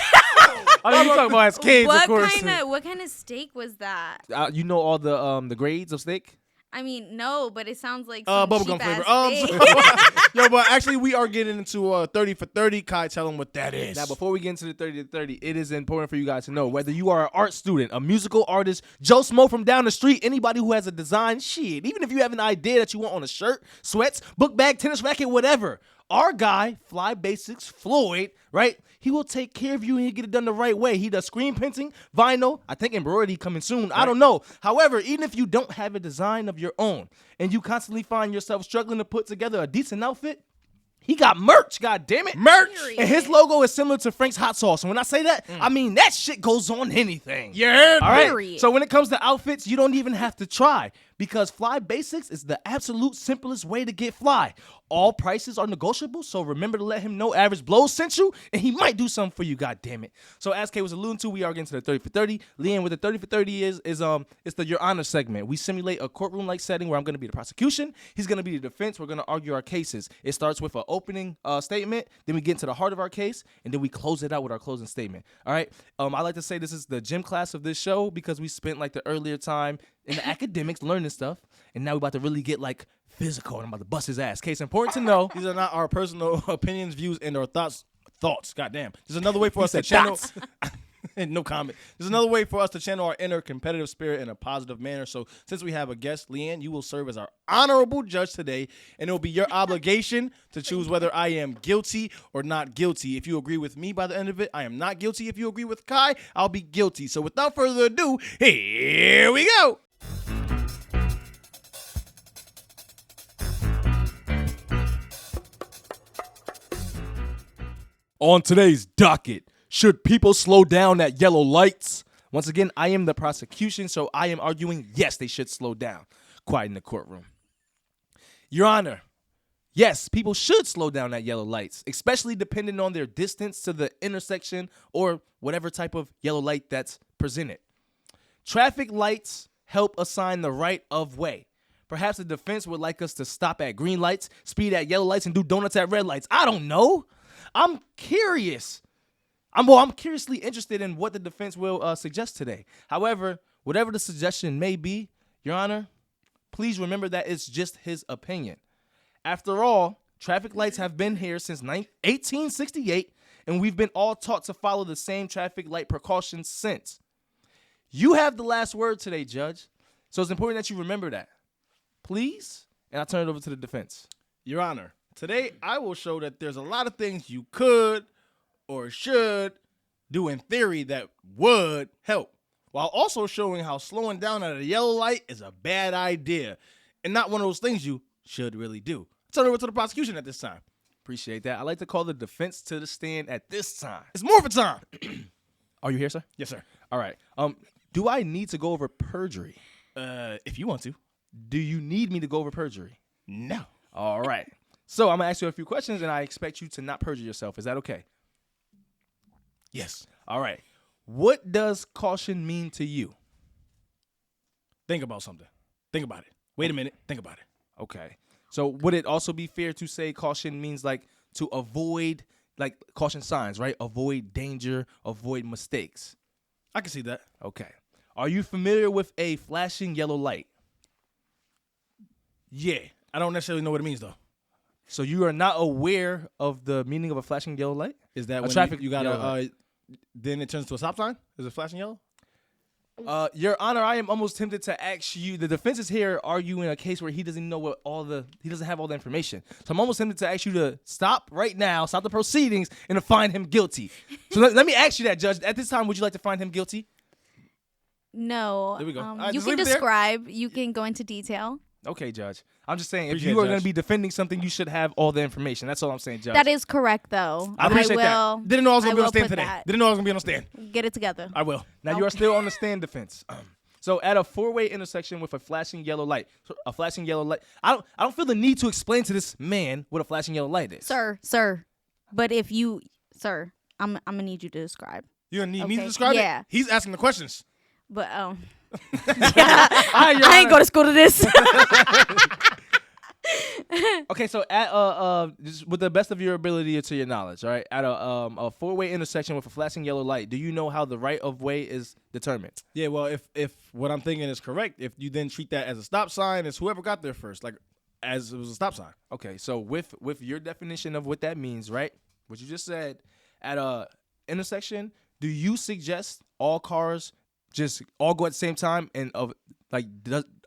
[SPEAKER 3] I mean, you talking about as kids, of course.
[SPEAKER 5] What kind of steak was that?
[SPEAKER 3] You know all the grades of steak.
[SPEAKER 5] I mean, no, but it sounds like some
[SPEAKER 4] bubblegum
[SPEAKER 5] cheap-ass
[SPEAKER 4] flavor.
[SPEAKER 5] steak.
[SPEAKER 4] Yo, but actually we are getting into 30 for 30. Kai, tell them what that is.
[SPEAKER 3] Now, before we get into the 30 to 30, it is important for you guys to know whether you are an art student, a musical artist, Joe Smo from down the street, anybody who has a design, shit, even if you have an idea that you want on a shirt, sweats, book bag, tennis racket, whatever. Our guy, Fly Basics, Floyd, right? He will take care of you and he'll get it done the right way. He does screen printing, vinyl, I think embroidery coming soon. Right. I don't know. However, even if you don't have a design of your own and you constantly find yourself struggling to put together a decent outfit, he got merch, god damn it.
[SPEAKER 4] merch.
[SPEAKER 3] And his logo is similar to Frank's hot sauce. And when I say that, I mean that shit goes on anything.
[SPEAKER 4] You heard?
[SPEAKER 3] All right.
[SPEAKER 5] Period.
[SPEAKER 3] So when it comes to outfits, you don't even have to try because Fly Basics is the absolute simplest way to get fly. All prices are negotiable, so remember to let him know Average Blows sent you, and he might do something for you, god damn it. So as Kay was alluding to, we are getting to the 30 for 30. Leanne, what the 30 for 30 is it's the Your Honor segment. We simulate a courtroom-like setting where I'm going to be the prosecution, he's going to be the defense, we're going to argue our cases. It starts with an opening statement, then we get into the heart of our case, and then we close it out with our closing statement. All right? I like to say this is the gym class of this show because we spent like the earlier time in the academics learning stuff, and now we're about to really get like physical, and I'm about to bust his ass. Case important to know.
[SPEAKER 4] These are not our personal opinions, views, and or thoughts. Goddamn. There's another way for us to
[SPEAKER 3] said
[SPEAKER 4] channel.
[SPEAKER 3] thoughts.
[SPEAKER 4] No comment. There's another way for us to channel our inner competitive spirit in a positive manner. So since we have a guest, Leanne, you will serve as our honorable judge today, and it will be your obligation to choose whether I am guilty or not guilty. If you agree with me by the end of it, I am not guilty. If you agree with Kai, I'll be guilty. So without further ado, here we go.
[SPEAKER 3] On today's docket, should people slow down at yellow lights? Once again, I am the prosecution, so I am arguing yes, they should slow down. Quiet in the courtroom. Your Honor, yes, people should slow down at yellow lights, especially depending on their distance to the intersection or whatever type of yellow light that's presented. Traffic lights help assign the right of way, Perhaps the defense would like us to stop at green lights, speed at yellow lights, and do donuts at red lights. I don't know. I'm curious. I'm curiously interested in what the defense will suggest today. However, whatever the suggestion may be, Your Honor, please remember that it's just his opinion. After all, traffic lights have been here since 1868, and we've been all taught to follow the same traffic light precautions since. You have the last word today, Judge. So it's important that you remember that. Please, and I'll turn it over to the defense.
[SPEAKER 4] Your Honor, today I will show that there's a lot of things you could or should do in theory that would help, while also showing how slowing down at a yellow light is a bad idea and not one of those things you should really do. Turn it over to the prosecution at this time.
[SPEAKER 3] Appreciate that. I'd like to call the defense to the stand at this time.
[SPEAKER 4] It's more for time.
[SPEAKER 3] Are you here, sir?
[SPEAKER 4] Yes, sir.
[SPEAKER 3] All right. Do I need to go over perjury?
[SPEAKER 4] If you want to.
[SPEAKER 3] Do you need me to go over perjury?
[SPEAKER 4] No.
[SPEAKER 3] All right. So I'm going to ask you a few questions, and I expect you to not perjure yourself. Is that okay?
[SPEAKER 4] Yes.
[SPEAKER 3] All right. What does caution mean to you?
[SPEAKER 4] Think about something. Think about it. Wait a minute. Think about it.
[SPEAKER 3] Okay. So would it also be fair to say caution means like to avoid, like caution signs, right? Avoid danger, avoid mistakes.
[SPEAKER 4] I can see that.
[SPEAKER 3] Okay. Are you familiar with a flashing yellow light?
[SPEAKER 4] Yeah. I don't necessarily know what it means, though.
[SPEAKER 3] So you are not aware of the meaning of a flashing yellow light?
[SPEAKER 4] Is that
[SPEAKER 3] A
[SPEAKER 4] when
[SPEAKER 3] traffic
[SPEAKER 4] you got
[SPEAKER 3] yellow
[SPEAKER 4] to,
[SPEAKER 3] light.
[SPEAKER 4] then it turns to a stop sign? Is it flashing yellow?
[SPEAKER 3] Your Honor, I am almost tempted to ask you. The defense is here arguing a case where he doesn't know he doesn't have all the information. So I'm almost tempted to ask you to stop right now, stop the proceedings, and to find him guilty. So let me ask you that, Judge. At this time, would you like to find him guilty?
[SPEAKER 5] No.
[SPEAKER 4] There we go. All right,
[SPEAKER 5] you
[SPEAKER 4] just
[SPEAKER 5] can
[SPEAKER 4] leave it there.
[SPEAKER 5] describe. You can go into detail.
[SPEAKER 3] Okay, Judge. I'm just saying, if
[SPEAKER 4] Appreciate
[SPEAKER 3] you are
[SPEAKER 4] it,
[SPEAKER 3] going
[SPEAKER 4] Judge.
[SPEAKER 3] to be defending something, you should have all the information. That's all I'm saying, Judge.
[SPEAKER 5] That is correct, though.
[SPEAKER 3] I appreciate that.
[SPEAKER 5] will.
[SPEAKER 4] Didn't know I was going to be on
[SPEAKER 5] will
[SPEAKER 4] the stand
[SPEAKER 5] put
[SPEAKER 4] today.
[SPEAKER 5] that.
[SPEAKER 4] Didn't know I was going to be on the stand.
[SPEAKER 5] Get it together.
[SPEAKER 4] I will.
[SPEAKER 3] Now you are still on the stand, defense. So at a four-way intersection with a flashing yellow light, I don't feel the need to explain to this man what a flashing yellow light is.
[SPEAKER 5] Sir. But if you, sir, I'm gonna need you to describe.
[SPEAKER 4] You're going to need me to
[SPEAKER 5] Okay.
[SPEAKER 4] describe
[SPEAKER 5] Yeah.
[SPEAKER 4] it? He's asking the questions.
[SPEAKER 5] But
[SPEAKER 3] Your
[SPEAKER 5] I ain't
[SPEAKER 3] Honor.
[SPEAKER 5] go to school to this.
[SPEAKER 3] Okay, so at just with the best of your ability to your knowledge, all right, at a four-way intersection with a flashing yellow light, do you know how the right of way is determined?
[SPEAKER 4] Yeah, well, if what I'm thinking is correct, if you then treat that as a stop sign, it's whoever got there first, like as it was a stop sign.
[SPEAKER 3] Okay, so with your definition of what that means, right? What you just said, at a intersection, do you suggest all cars just all go at the same time and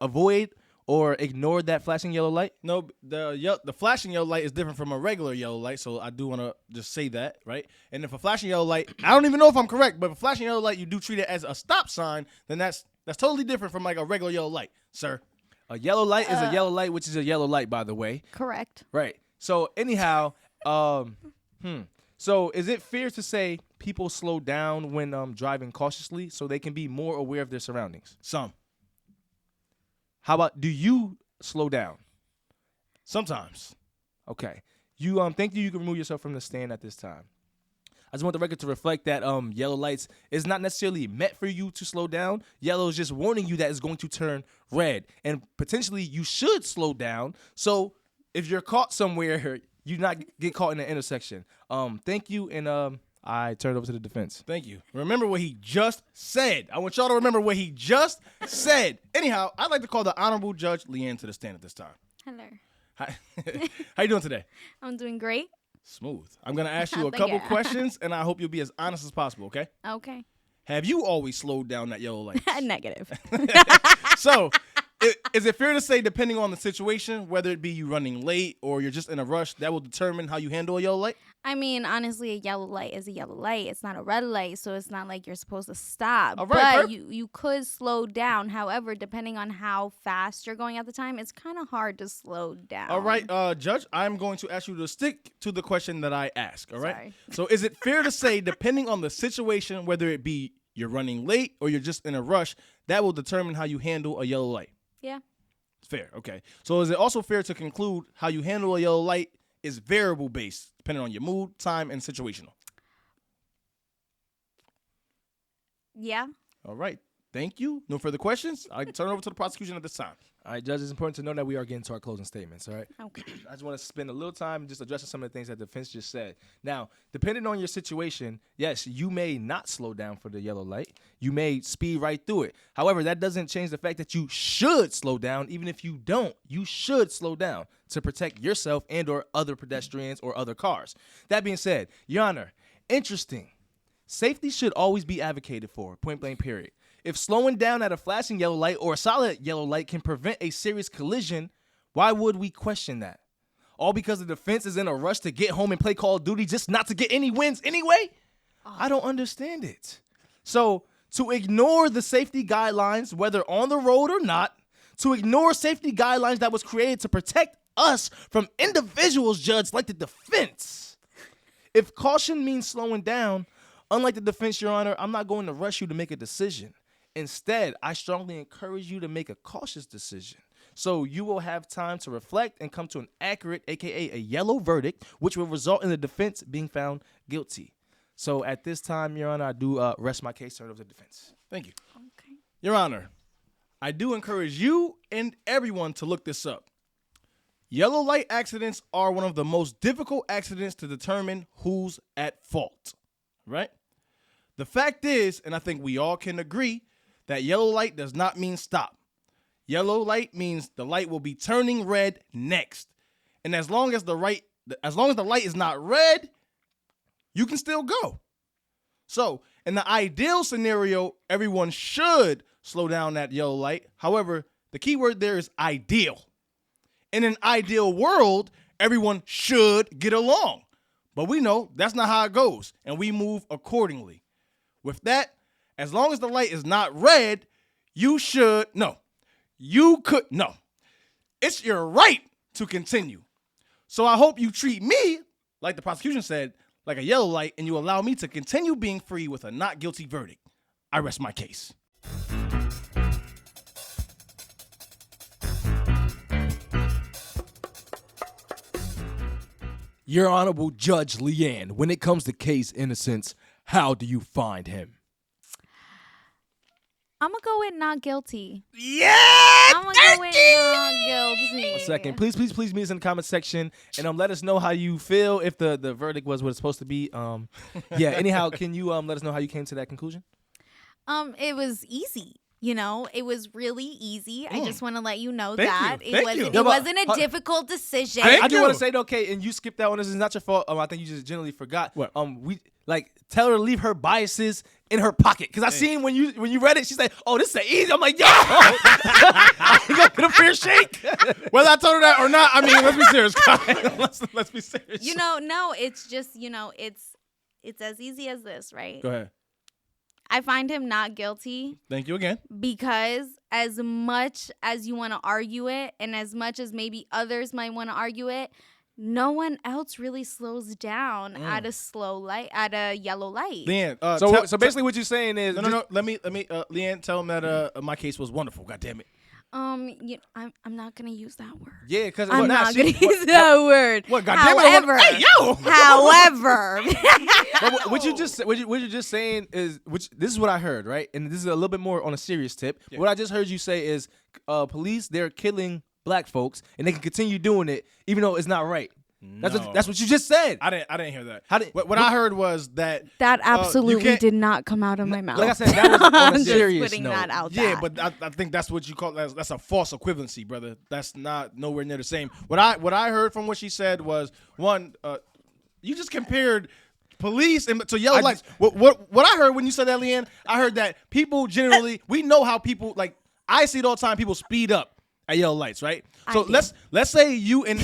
[SPEAKER 3] avoid or ignore that flashing yellow light?
[SPEAKER 4] No, the flashing yellow light is different from a regular yellow light, so I do want to just say that, right? And if a flashing yellow light, I don't even know if I'm correct, but if a flashing yellow light, you do treat it as a stop sign, then that's totally different from like a regular yellow light, sir.
[SPEAKER 3] A yellow light is a yellow light, which is a yellow light, by the way.
[SPEAKER 5] Correct.
[SPEAKER 3] Right. So anyhow, so is it fair to say people slow down when driving cautiously so they can be more aware of their surroundings?
[SPEAKER 4] Some.
[SPEAKER 3] How about, do you slow down?
[SPEAKER 4] Sometimes.
[SPEAKER 3] Okay. You thank you can remove yourself from the stand at this time. I just want the record to reflect that yellow lights is not necessarily meant for you to slow down. Yellow is just warning you that it's going to turn red. And potentially you should slow down. So if you're caught somewhere, you not get caught in an intersection. Thank you, and I turn it over to the defense.
[SPEAKER 4] Thank you. Remember what he just said. I want y'all to remember what he just said. Anyhow, I'd like to call the Honorable Judge Leanne to the stand at this time.
[SPEAKER 5] Hello.
[SPEAKER 4] Hi. How you doing today?
[SPEAKER 5] I'm doing great.
[SPEAKER 4] Smooth. I'm going to ask you a
[SPEAKER 5] Thank
[SPEAKER 4] couple
[SPEAKER 5] you.
[SPEAKER 4] questions, and I hope you'll be as honest as possible, okay?
[SPEAKER 5] Okay.
[SPEAKER 4] Have you always slowed down that yellow light?
[SPEAKER 5] Negative.
[SPEAKER 4] So, is it fair to say, depending on the situation, whether it be you running late or you're just in a rush, that will determine how you handle a yellow light?
[SPEAKER 5] I mean, honestly, a yellow light is a yellow light. It's not a red light, so it's not like you're supposed to stop.
[SPEAKER 4] All right,
[SPEAKER 5] but you could slow down. However, depending on how fast you're going at the time, it's kind of hard to slow down.
[SPEAKER 4] All right, Judge, I'm going to ask you to stick to the question that I ask, all right?
[SPEAKER 5] Sorry.
[SPEAKER 4] So is it fair to say, depending on the situation, whether it be you're running late or you're just in a rush, that will determine how you handle a yellow light?
[SPEAKER 5] Yeah.
[SPEAKER 4] Fair, okay. So is it also fair to conclude how you handle a yellow light is variable based, depending on your mood, time, and situational?
[SPEAKER 5] Yeah.
[SPEAKER 4] All right. Thank you. No further questions. I turn it over to the prosecution at this time.
[SPEAKER 3] All right, Judge, it's important to know that we are getting to our closing statements, all right?
[SPEAKER 5] Okay.
[SPEAKER 3] I just want to spend a little time just addressing some of the things that the defense just said. Now, depending on your situation, yes, you may not slow down for the yellow light. You may speed right through it. However, that doesn't change the fact that you should slow down. Even if you don't, you should slow down to protect yourself and or other pedestrians or other cars. That being said, Your Honor, interesting. Safety should always be advocated for, point blank period. If slowing down at a flashing yellow light or a solid yellow light can prevent a serious collision, why would we question that? All because the defense is in a rush to get home and play Call of Duty just not to get any wins anyway? I don't understand it. So, to ignore the safety guidelines, whether on the road or not, to ignore safety guidelines that was created to protect us from individuals, Judge, like the defense. If caution means slowing down, unlike the defense, Your Honor, I'm not going to rush you to make a decision. Instead, I strongly encourage you to make a cautious decision. So you will have time to reflect and come to an accurate, aka a yellow verdict, which will result in the defense being found guilty. So at this time, Your Honor, I do rest my case, turn it over to the defense.
[SPEAKER 4] Thank you.
[SPEAKER 5] Okay.
[SPEAKER 4] Your Honor, I do encourage you and everyone to look this up. Yellow light accidents are one of the most difficult accidents to determine who's at fault, right? The fact is, and I think we all can agree, that yellow light does not mean stop. Yellow light means the light will be turning red next. And as long as the light is not red, you can still go. So, in the ideal scenario, everyone should slow down that yellow light. However, the key word there is ideal. In an ideal world, everyone should get along. But we know that's not how it goes, and we move accordingly. With that, as long as the light is not red, it's your right to continue. So I hope you treat me, like the prosecution said, like a yellow light, and you allow me to continue being free with a not guilty verdict. I rest my case.
[SPEAKER 3] Your Honorable Judge Leanne, when it comes to case innocence, how do you find him?
[SPEAKER 5] I'm going to go with not guilty.
[SPEAKER 4] Yeah!
[SPEAKER 5] I'm going to go with not guilty.
[SPEAKER 3] A second. Please meet us in the comment section and let us know how you feel if the verdict was what it's supposed to be. Anyhow, can you let us know how you came to that conclusion?
[SPEAKER 5] It was easy. You know, it was really easy. I just want to let you know
[SPEAKER 4] Thank
[SPEAKER 5] that
[SPEAKER 4] you. Thank you.
[SPEAKER 5] it wasn't a difficult decision.
[SPEAKER 3] I do want to say, okay, and you skipped that one. This is not your fault. I think you just generally forgot.
[SPEAKER 4] What?
[SPEAKER 3] Tell her to leave her biases in her pocket. Because I seen when you read it, she's like, oh, this is easy. I'm like, yo, you gonna get a fair shake.
[SPEAKER 4] Whether I told her that or not, I mean, let's be serious. let's be serious.
[SPEAKER 5] You know, no, it's just, it's as easy as this, right?
[SPEAKER 4] Go ahead.
[SPEAKER 5] I find him not guilty
[SPEAKER 4] Thank you again.
[SPEAKER 5] because as much as you want to argue it and as much as maybe others might want to argue it, no one else really slows down at a yellow light.
[SPEAKER 4] Leanne,
[SPEAKER 3] So basically what you're saying is...
[SPEAKER 4] No. Let me, Leanne, tell him that my case was wonderful. God damn it.
[SPEAKER 5] I'm not gonna use that word.
[SPEAKER 3] Yeah, because
[SPEAKER 5] I'm not gonna use that word.
[SPEAKER 4] What? God damn it!
[SPEAKER 5] However,
[SPEAKER 4] Hey, yo!
[SPEAKER 5] however,
[SPEAKER 3] But what you're just saying is, this is what I heard, right? And this is a little bit more on a serious tip. Yeah. What I just heard you say is, police, they're killing black folks, and they can continue doing it even though it's not right. That's what you just said.
[SPEAKER 4] I didn't hear that. What I heard was that
[SPEAKER 5] absolutely did not come out of my mouth.
[SPEAKER 3] Like I said, that was on a serious
[SPEAKER 5] putting
[SPEAKER 3] note.
[SPEAKER 5] that out
[SPEAKER 4] Yeah,
[SPEAKER 5] there.
[SPEAKER 4] but I think that's what you call that's a false equivalency, brother. That's not nowhere near the same. What I heard from what she said was one. You just compared police and to yellow lights. What I heard when you said that, Leanne, I heard that people generally we know how people like. I see it all the time. People speed up at yellow lights, right? So let's say you and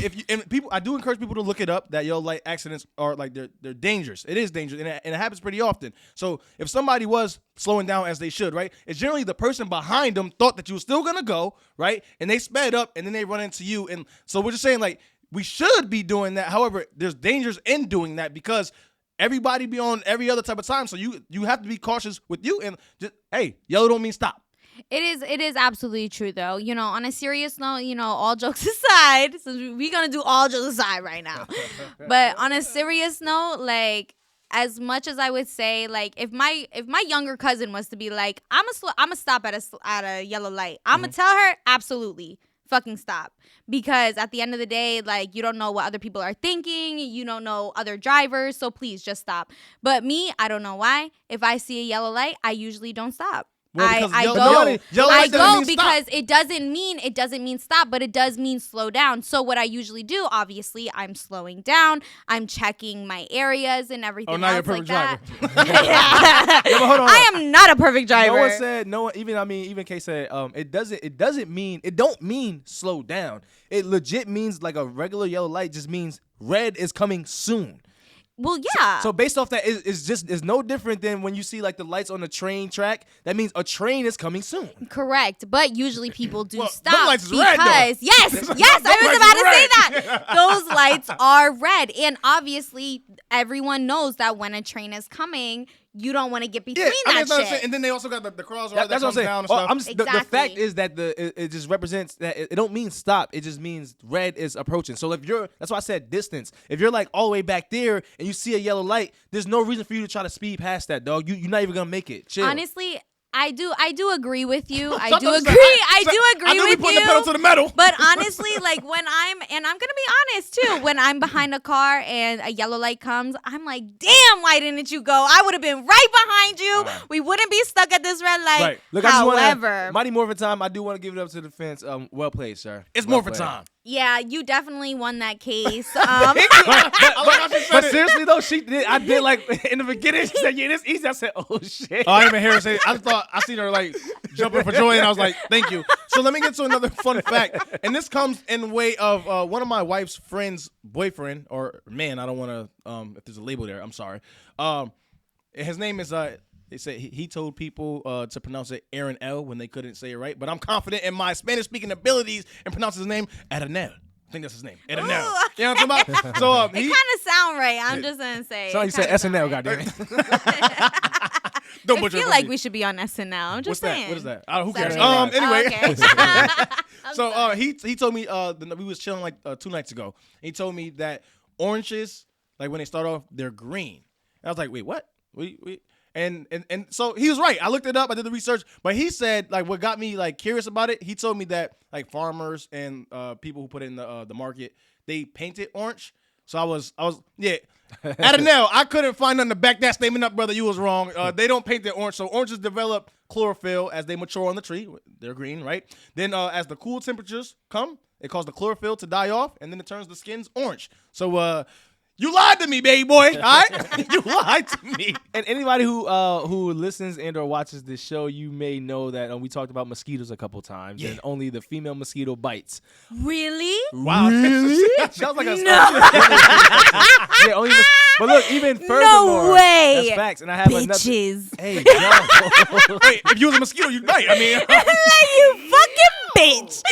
[SPEAKER 4] people, I do encourage people to look it up. That yellow light accidents are like they're dangerous. It is dangerous, and it happens pretty often. So if somebody was slowing down as they should, right? It's generally the person behind them thought that you were still gonna go, right? And they sped up, and then they run into you. And so we're just saying like we should be doing that. However, there's dangers in doing that because everybody be on every other type of time. So you have to be cautious with you and just hey, yellow don't mean stop.
[SPEAKER 5] It is absolutely true though. You know, on a serious note, all jokes aside, so we're gonna do all jokes aside right now. But on a serious note, like as much as I would say, like, if my younger cousin was to be like, I'ma stop at a yellow light, I'ma tell her absolutely fucking stop, because at the end of the day, like, you don't know what other people are thinking, you don't know other drivers, so please just stop. But me, I don't know why, if I see a yellow light, I usually don't stop.
[SPEAKER 4] Well,
[SPEAKER 5] I
[SPEAKER 4] yellow
[SPEAKER 5] go
[SPEAKER 4] light doesn't mean
[SPEAKER 5] because
[SPEAKER 4] stop.
[SPEAKER 5] it doesn't mean stop, but it does mean slow down. So what I usually do, obviously, I'm slowing down, I'm checking my areas and everything.
[SPEAKER 4] Oh, now
[SPEAKER 5] else
[SPEAKER 4] you're a
[SPEAKER 5] like
[SPEAKER 4] perfect
[SPEAKER 5] that.
[SPEAKER 4] driver.
[SPEAKER 3] Yeah, but hold on.
[SPEAKER 5] I am not a perfect driver.
[SPEAKER 3] No one said even Kay said it don't mean slow down. It legit means like a regular yellow light just means red is coming soon.
[SPEAKER 5] Well, yeah.
[SPEAKER 3] So based off that, it's no different than when you see like the lights on the train track. That means a train is coming soon.
[SPEAKER 5] Correct, but usually people do
[SPEAKER 4] Well,
[SPEAKER 5] stop
[SPEAKER 4] them lights is
[SPEAKER 5] because
[SPEAKER 4] red, though.
[SPEAKER 5] yes, I was about to say that. Those lights are red, and obviously everyone knows that when a train is coming, you don't want to get between that shit.
[SPEAKER 4] And then they also got the crosswalk that
[SPEAKER 3] That's
[SPEAKER 4] comes
[SPEAKER 3] what
[SPEAKER 4] down
[SPEAKER 3] I'm
[SPEAKER 4] and
[SPEAKER 3] saying.
[SPEAKER 4] stuff.
[SPEAKER 3] The fact is that it just represents that it don't mean stop. It just means red is approaching. So that's why I said distance. If you're like all the way back there and you see a yellow light, there's no reason for you to try to speed past that, dog. You're not even gonna make it. Chill.
[SPEAKER 5] Honestly, I do agree with you. I
[SPEAKER 4] Sometimes
[SPEAKER 5] do
[SPEAKER 4] it's
[SPEAKER 5] agree.
[SPEAKER 4] like,
[SPEAKER 5] I do agree
[SPEAKER 4] I do be
[SPEAKER 5] with
[SPEAKER 4] putting the pedal to
[SPEAKER 5] you.
[SPEAKER 4] the metal.
[SPEAKER 5] But honestly, like when I'm gonna be honest too, when I'm behind a car and a yellow light comes, I'm like, damn, why didn't you go? I would have been right behind you. We wouldn't be stuck at this red light.
[SPEAKER 3] Right. Look,
[SPEAKER 5] However,
[SPEAKER 3] Mighty Morphin time, I do want to give it up to the defense. Well played, sir.
[SPEAKER 4] It's
[SPEAKER 3] Well
[SPEAKER 4] Morphin
[SPEAKER 3] played.
[SPEAKER 4] time.
[SPEAKER 5] yeah, you definitely won that case.
[SPEAKER 3] But seriously though, I did like in the beginning. She said, "Yeah, this easy." I said, "Oh shit."
[SPEAKER 4] Oh, I didn't even hear her say it. I seen her like jumping for joy, and I was like, "Thank you." So let me get to another fun fact, and this comes in way of one of my wife's friend's boyfriend or man. I don't want to if there's a label there. I'm sorry. His name is They said he told people to pronounce it Aaron L when they couldn't say it right, but I'm confident in my Spanish speaking abilities and pronounce his name Aranel. I think that's his name. Aranel.
[SPEAKER 5] Ooh,
[SPEAKER 4] You know what I'm talking about? So
[SPEAKER 5] it kind of sound right. I'm just gonna say.
[SPEAKER 3] So you said SNL, goddamn it.
[SPEAKER 4] Don't
[SPEAKER 5] I
[SPEAKER 4] butcher
[SPEAKER 5] feel
[SPEAKER 4] it.
[SPEAKER 5] like we should be on SNL. I'm just
[SPEAKER 4] What's
[SPEAKER 5] saying.
[SPEAKER 4] that? What is that? Who
[SPEAKER 5] Saturday
[SPEAKER 4] cares?
[SPEAKER 5] Night
[SPEAKER 4] Anyway.
[SPEAKER 5] Live. Okay.
[SPEAKER 4] So he told me we was chilling like 2 nights ago. He told me that oranges, like when they start off, they're green. And I was like, wait, what? We and so he was right. I looked it up. I did the research, but he said like what got me like curious about it. He told me that like farmers and people who put it in the market, they paint it orange. So I was yeah. Adenell, I couldn't find nothing to back that statement up, brother. You was wrong. They don't paint it orange. So oranges develop chlorophyll as they mature on the tree. They're green, right? Then as the cool temperatures come, it causes the chlorophyll to die off, and then it turns the skins orange. So you lied to me, baby boy. All right, you lied to me.
[SPEAKER 3] And anybody who listens and or watches this show, you may know that we talked about mosquitoes a couple times, and only the female mosquito bites.
[SPEAKER 5] Really?
[SPEAKER 4] Wow, really? Sounds like a
[SPEAKER 3] Yeah, only but look, even furthermore,
[SPEAKER 5] No way.
[SPEAKER 3] that's facts. And I have
[SPEAKER 5] Bitches.
[SPEAKER 3] another. Hey, yo.
[SPEAKER 4] Wait, if you was a mosquito, you'd bite. I mean,
[SPEAKER 5] You fucking bitch.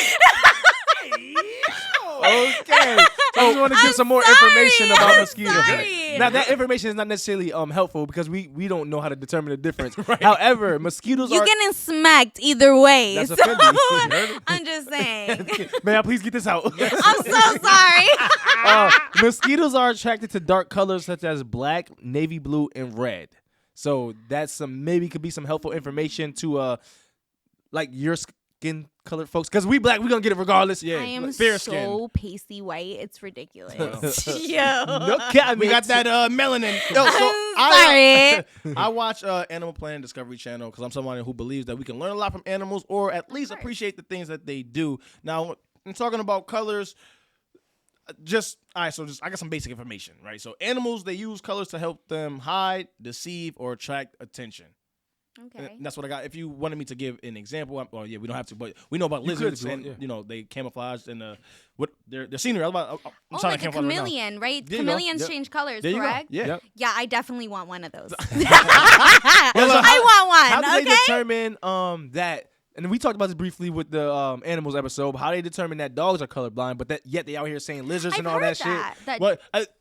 [SPEAKER 3] Okay. So I just want to give some more
[SPEAKER 5] sorry,
[SPEAKER 3] information about
[SPEAKER 5] I'm
[SPEAKER 3] mosquitoes.
[SPEAKER 5] sorry.
[SPEAKER 3] Now that information is not necessarily helpful because we don't know how to determine the difference. Right. However, mosquitoes
[SPEAKER 5] You're
[SPEAKER 3] are.
[SPEAKER 5] getting smacked either way.
[SPEAKER 3] That's
[SPEAKER 5] So
[SPEAKER 3] offending. You heard it?
[SPEAKER 5] I'm just saying.
[SPEAKER 3] May I please get this out?
[SPEAKER 5] I'm so sorry.
[SPEAKER 3] Mosquitoes are attracted to dark colors such as black, navy blue, and red. So that's maybe could be some helpful information to like your skin color folks, because we black, we gonna get it regardless. Yeah,
[SPEAKER 5] I am
[SPEAKER 3] fair
[SPEAKER 5] so
[SPEAKER 3] skin.
[SPEAKER 5] pasty white. It's ridiculous. Yo.
[SPEAKER 3] No cap,
[SPEAKER 4] we got that melanin. Yo,
[SPEAKER 5] Sorry.
[SPEAKER 4] I watch Animal Planet Discovery Channel because I'm someone who believes that we can learn a lot from animals, or at least appreciate the things that they do. Now, in talking about colors, I got some basic information, right? So animals, they use colors to help them hide, deceive, or attract attention.
[SPEAKER 5] Okay.
[SPEAKER 4] And that's what I got. If you wanted me to give an example, we don't have to, but we know about lizards and they camouflaged and what their scenery. I'm
[SPEAKER 5] Oh,
[SPEAKER 4] trying
[SPEAKER 5] like
[SPEAKER 4] to
[SPEAKER 5] a
[SPEAKER 4] camouflage
[SPEAKER 5] chameleon, right?
[SPEAKER 4] There you go.
[SPEAKER 5] Chameleons
[SPEAKER 4] Yep.
[SPEAKER 5] change colors,
[SPEAKER 4] There you go.
[SPEAKER 5] correct?
[SPEAKER 4] Yeah.
[SPEAKER 3] Yep.
[SPEAKER 5] Yeah, I definitely want one of those.
[SPEAKER 3] How
[SPEAKER 5] I want
[SPEAKER 3] do
[SPEAKER 5] one,
[SPEAKER 3] they
[SPEAKER 5] okay?
[SPEAKER 3] determine that? And we talked about this briefly with the animals episode. How they determine that dogs are colorblind, but yet they out here saying lizards
[SPEAKER 5] I've
[SPEAKER 3] and all
[SPEAKER 5] heard
[SPEAKER 3] that shit.
[SPEAKER 5] that.
[SPEAKER 4] But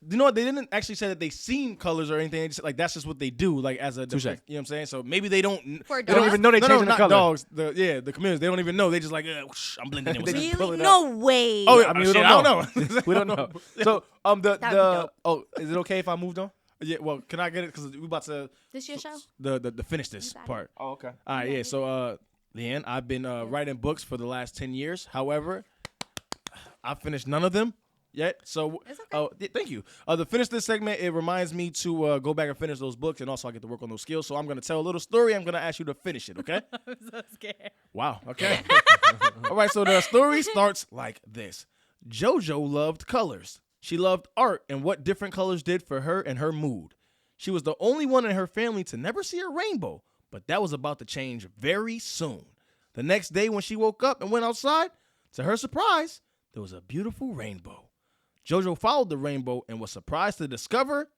[SPEAKER 4] you know what? They didn't actually say that they seen colors or anything. They just, like that's just what they do. Like as a
[SPEAKER 3] Touche.
[SPEAKER 4] you know what I'm saying. So maybe they don't.
[SPEAKER 5] For
[SPEAKER 3] They don't
[SPEAKER 5] dogs?
[SPEAKER 3] even know they
[SPEAKER 4] No,
[SPEAKER 3] changing the
[SPEAKER 4] not
[SPEAKER 3] color.
[SPEAKER 4] dogs. The chameleons. They don't even know. They just like whoosh, I'm blending in with
[SPEAKER 3] They
[SPEAKER 4] them.
[SPEAKER 3] pull
[SPEAKER 5] Really?
[SPEAKER 3] it
[SPEAKER 5] No way.
[SPEAKER 4] Oh, yeah.
[SPEAKER 3] I mean,
[SPEAKER 4] Shit,
[SPEAKER 3] we
[SPEAKER 4] I
[SPEAKER 3] don't
[SPEAKER 4] don't know.
[SPEAKER 3] we don't know. So
[SPEAKER 5] That would be dope.
[SPEAKER 3] is it okay if I moved on?
[SPEAKER 4] Yeah, well, can I get it? Because we about to
[SPEAKER 5] This your show?
[SPEAKER 4] the finish this
[SPEAKER 5] You got it.
[SPEAKER 4] part.
[SPEAKER 3] Oh, okay.
[SPEAKER 4] All right, yeah. So, Leanne, I've been writing books for the last 10 years. However, I've finished none of them yet. So,
[SPEAKER 5] It's okay.
[SPEAKER 4] thank you. To finish this segment, it reminds me to go back and finish those books, and also I get to work on those skills. So I'm going to tell a little story. I'm going to ask you to finish it, okay?
[SPEAKER 5] I'm so scared.
[SPEAKER 4] Wow, okay. All right, so the story starts like this. JoJo loved colors. She loved art and what different colors did for her and her mood. She was the only one in her family to never see a rainbow, but that was about to change very soon. The next day when she woke up and went outside, to her surprise, there was a beautiful rainbow. JoJo followed the rainbow and was surprised to discover,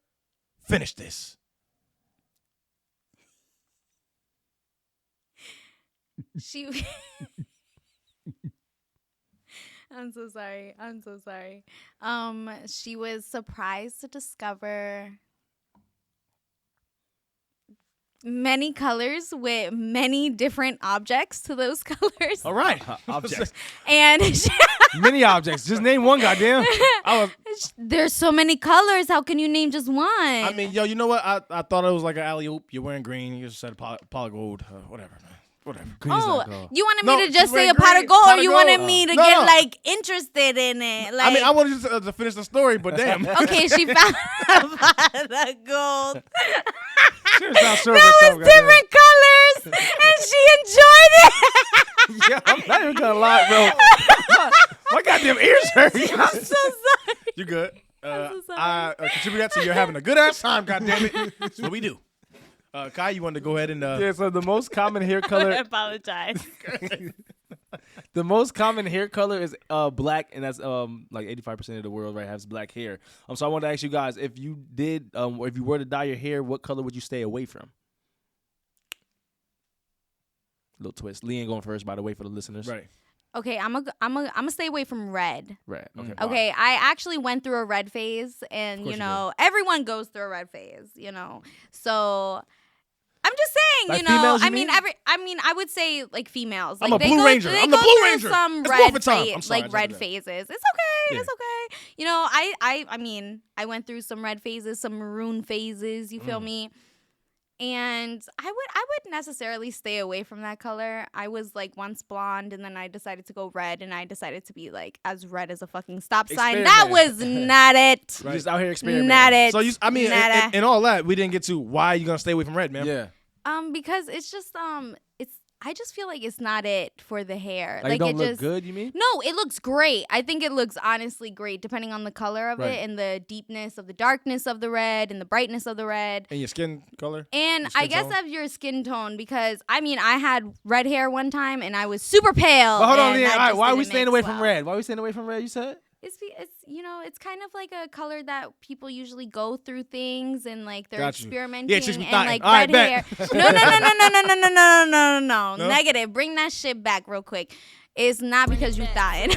[SPEAKER 4] finish this.
[SPEAKER 5] She. I'm so sorry. I'm so sorry. She was surprised to discover many colors with many different objects to those colors.
[SPEAKER 4] All right.
[SPEAKER 3] Objects.
[SPEAKER 5] And
[SPEAKER 3] Many objects. Just name one, goddamn.
[SPEAKER 5] there's so many colors. How can you name just one?
[SPEAKER 4] I mean, yo, you know what? I thought it was like an alley-oop. You're wearing green. You just said polygold. Whatever, man. Whatever.
[SPEAKER 5] You wanted
[SPEAKER 4] No,
[SPEAKER 5] me to
[SPEAKER 4] she's
[SPEAKER 5] just say
[SPEAKER 4] wearing
[SPEAKER 5] a pot
[SPEAKER 4] green.
[SPEAKER 5] of gold,
[SPEAKER 4] Pot
[SPEAKER 5] or
[SPEAKER 4] of
[SPEAKER 5] you
[SPEAKER 4] gold.
[SPEAKER 5] wanted me to
[SPEAKER 4] No,
[SPEAKER 5] get
[SPEAKER 4] no.
[SPEAKER 5] like interested in it? Like,
[SPEAKER 4] I mean, I wanted you to finish the story, but damn.
[SPEAKER 5] okay, she found a pot of gold.
[SPEAKER 3] That
[SPEAKER 5] That was different colors, and she enjoyed it.
[SPEAKER 3] Yeah, I'm not even gonna lie, bro. My goddamn ears hurt.
[SPEAKER 5] I'm so sorry.
[SPEAKER 4] You good?
[SPEAKER 5] so sorry.
[SPEAKER 4] I contribute that to you're having a good ass time. God damn it! That's what we do. Kai, you wanted to go ahead and
[SPEAKER 3] Yeah, so the most common hair
[SPEAKER 5] I
[SPEAKER 3] color,
[SPEAKER 5] apologize.
[SPEAKER 3] the most common hair color is black, and that's like 85% of the world right has black hair. So I wanted to ask you guys, if you did, or if you were to dye your hair, what color would you stay away from? Little twist. Lee ain't going first, by the way, for the listeners.
[SPEAKER 4] right.
[SPEAKER 5] Okay, I'm gonna stay away from red.
[SPEAKER 3] Right. Okay.
[SPEAKER 5] Okay, I actually went through a red phase, and
[SPEAKER 4] course
[SPEAKER 5] you
[SPEAKER 4] you
[SPEAKER 5] know, everyone goes through a red phase, you know. So I'm just saying,
[SPEAKER 3] Like
[SPEAKER 5] you know,
[SPEAKER 3] females, you
[SPEAKER 5] I mean,
[SPEAKER 3] mean?
[SPEAKER 5] I would say like females.
[SPEAKER 4] I'm
[SPEAKER 5] Like,
[SPEAKER 4] a
[SPEAKER 5] they
[SPEAKER 4] Blue
[SPEAKER 5] go,
[SPEAKER 4] Ranger.
[SPEAKER 5] They
[SPEAKER 4] I'm the
[SPEAKER 5] go
[SPEAKER 4] Blue
[SPEAKER 5] through
[SPEAKER 4] Ranger.
[SPEAKER 5] some
[SPEAKER 4] It's
[SPEAKER 5] red
[SPEAKER 4] morphin' time. I'm sorry, I
[SPEAKER 5] like
[SPEAKER 4] just
[SPEAKER 5] red
[SPEAKER 4] did that.
[SPEAKER 5] phases. It's okay.
[SPEAKER 4] Yeah.
[SPEAKER 5] It's okay. You know, I mean, I went through some red phases, some maroon phases. You feel me? And I would necessarily stay away from that color. I was like once blonde, and then I decided to go red, and I decided to be like as red as a fucking stop sign. That was not it.
[SPEAKER 3] You're just out here experimenting.
[SPEAKER 5] Not it.
[SPEAKER 4] So I mean,
[SPEAKER 5] Nada.
[SPEAKER 4] and all that, we didn't get to why you gonna stay away from red, man.
[SPEAKER 3] Yeah.
[SPEAKER 5] Because it's just I just feel like it's not it for the hair.
[SPEAKER 3] Like, it don't
[SPEAKER 5] it
[SPEAKER 3] look
[SPEAKER 5] just
[SPEAKER 3] good, you mean?
[SPEAKER 5] No, it looks great. I think it looks honestly great, depending on the color of
[SPEAKER 4] Right.
[SPEAKER 5] it and the deepness of the darkness of the red and the brightness of the red.
[SPEAKER 4] And your skin color.
[SPEAKER 5] And
[SPEAKER 4] Your skin
[SPEAKER 5] I guess
[SPEAKER 4] tone?
[SPEAKER 5] of your skin tone, because I mean, I had red hair one time and I was super pale.
[SPEAKER 3] But hold on,
[SPEAKER 5] and
[SPEAKER 3] Leanne.
[SPEAKER 5] that
[SPEAKER 3] All right,
[SPEAKER 5] just
[SPEAKER 3] why are we
[SPEAKER 5] didn't
[SPEAKER 3] staying
[SPEAKER 5] mix
[SPEAKER 3] away from
[SPEAKER 5] well.
[SPEAKER 3] red? Why are we staying away from red, you said?
[SPEAKER 5] It's you know, it's kind of like a color that people usually go through things and like they're
[SPEAKER 4] Got you.
[SPEAKER 5] experimenting
[SPEAKER 4] Yeah, chicks be
[SPEAKER 5] and
[SPEAKER 4] thotting.
[SPEAKER 5] like
[SPEAKER 4] All right,
[SPEAKER 5] red hair.
[SPEAKER 4] bet.
[SPEAKER 5] No.
[SPEAKER 4] No?
[SPEAKER 5] Negative. Bring that shit back real quick. It's not because you thotting.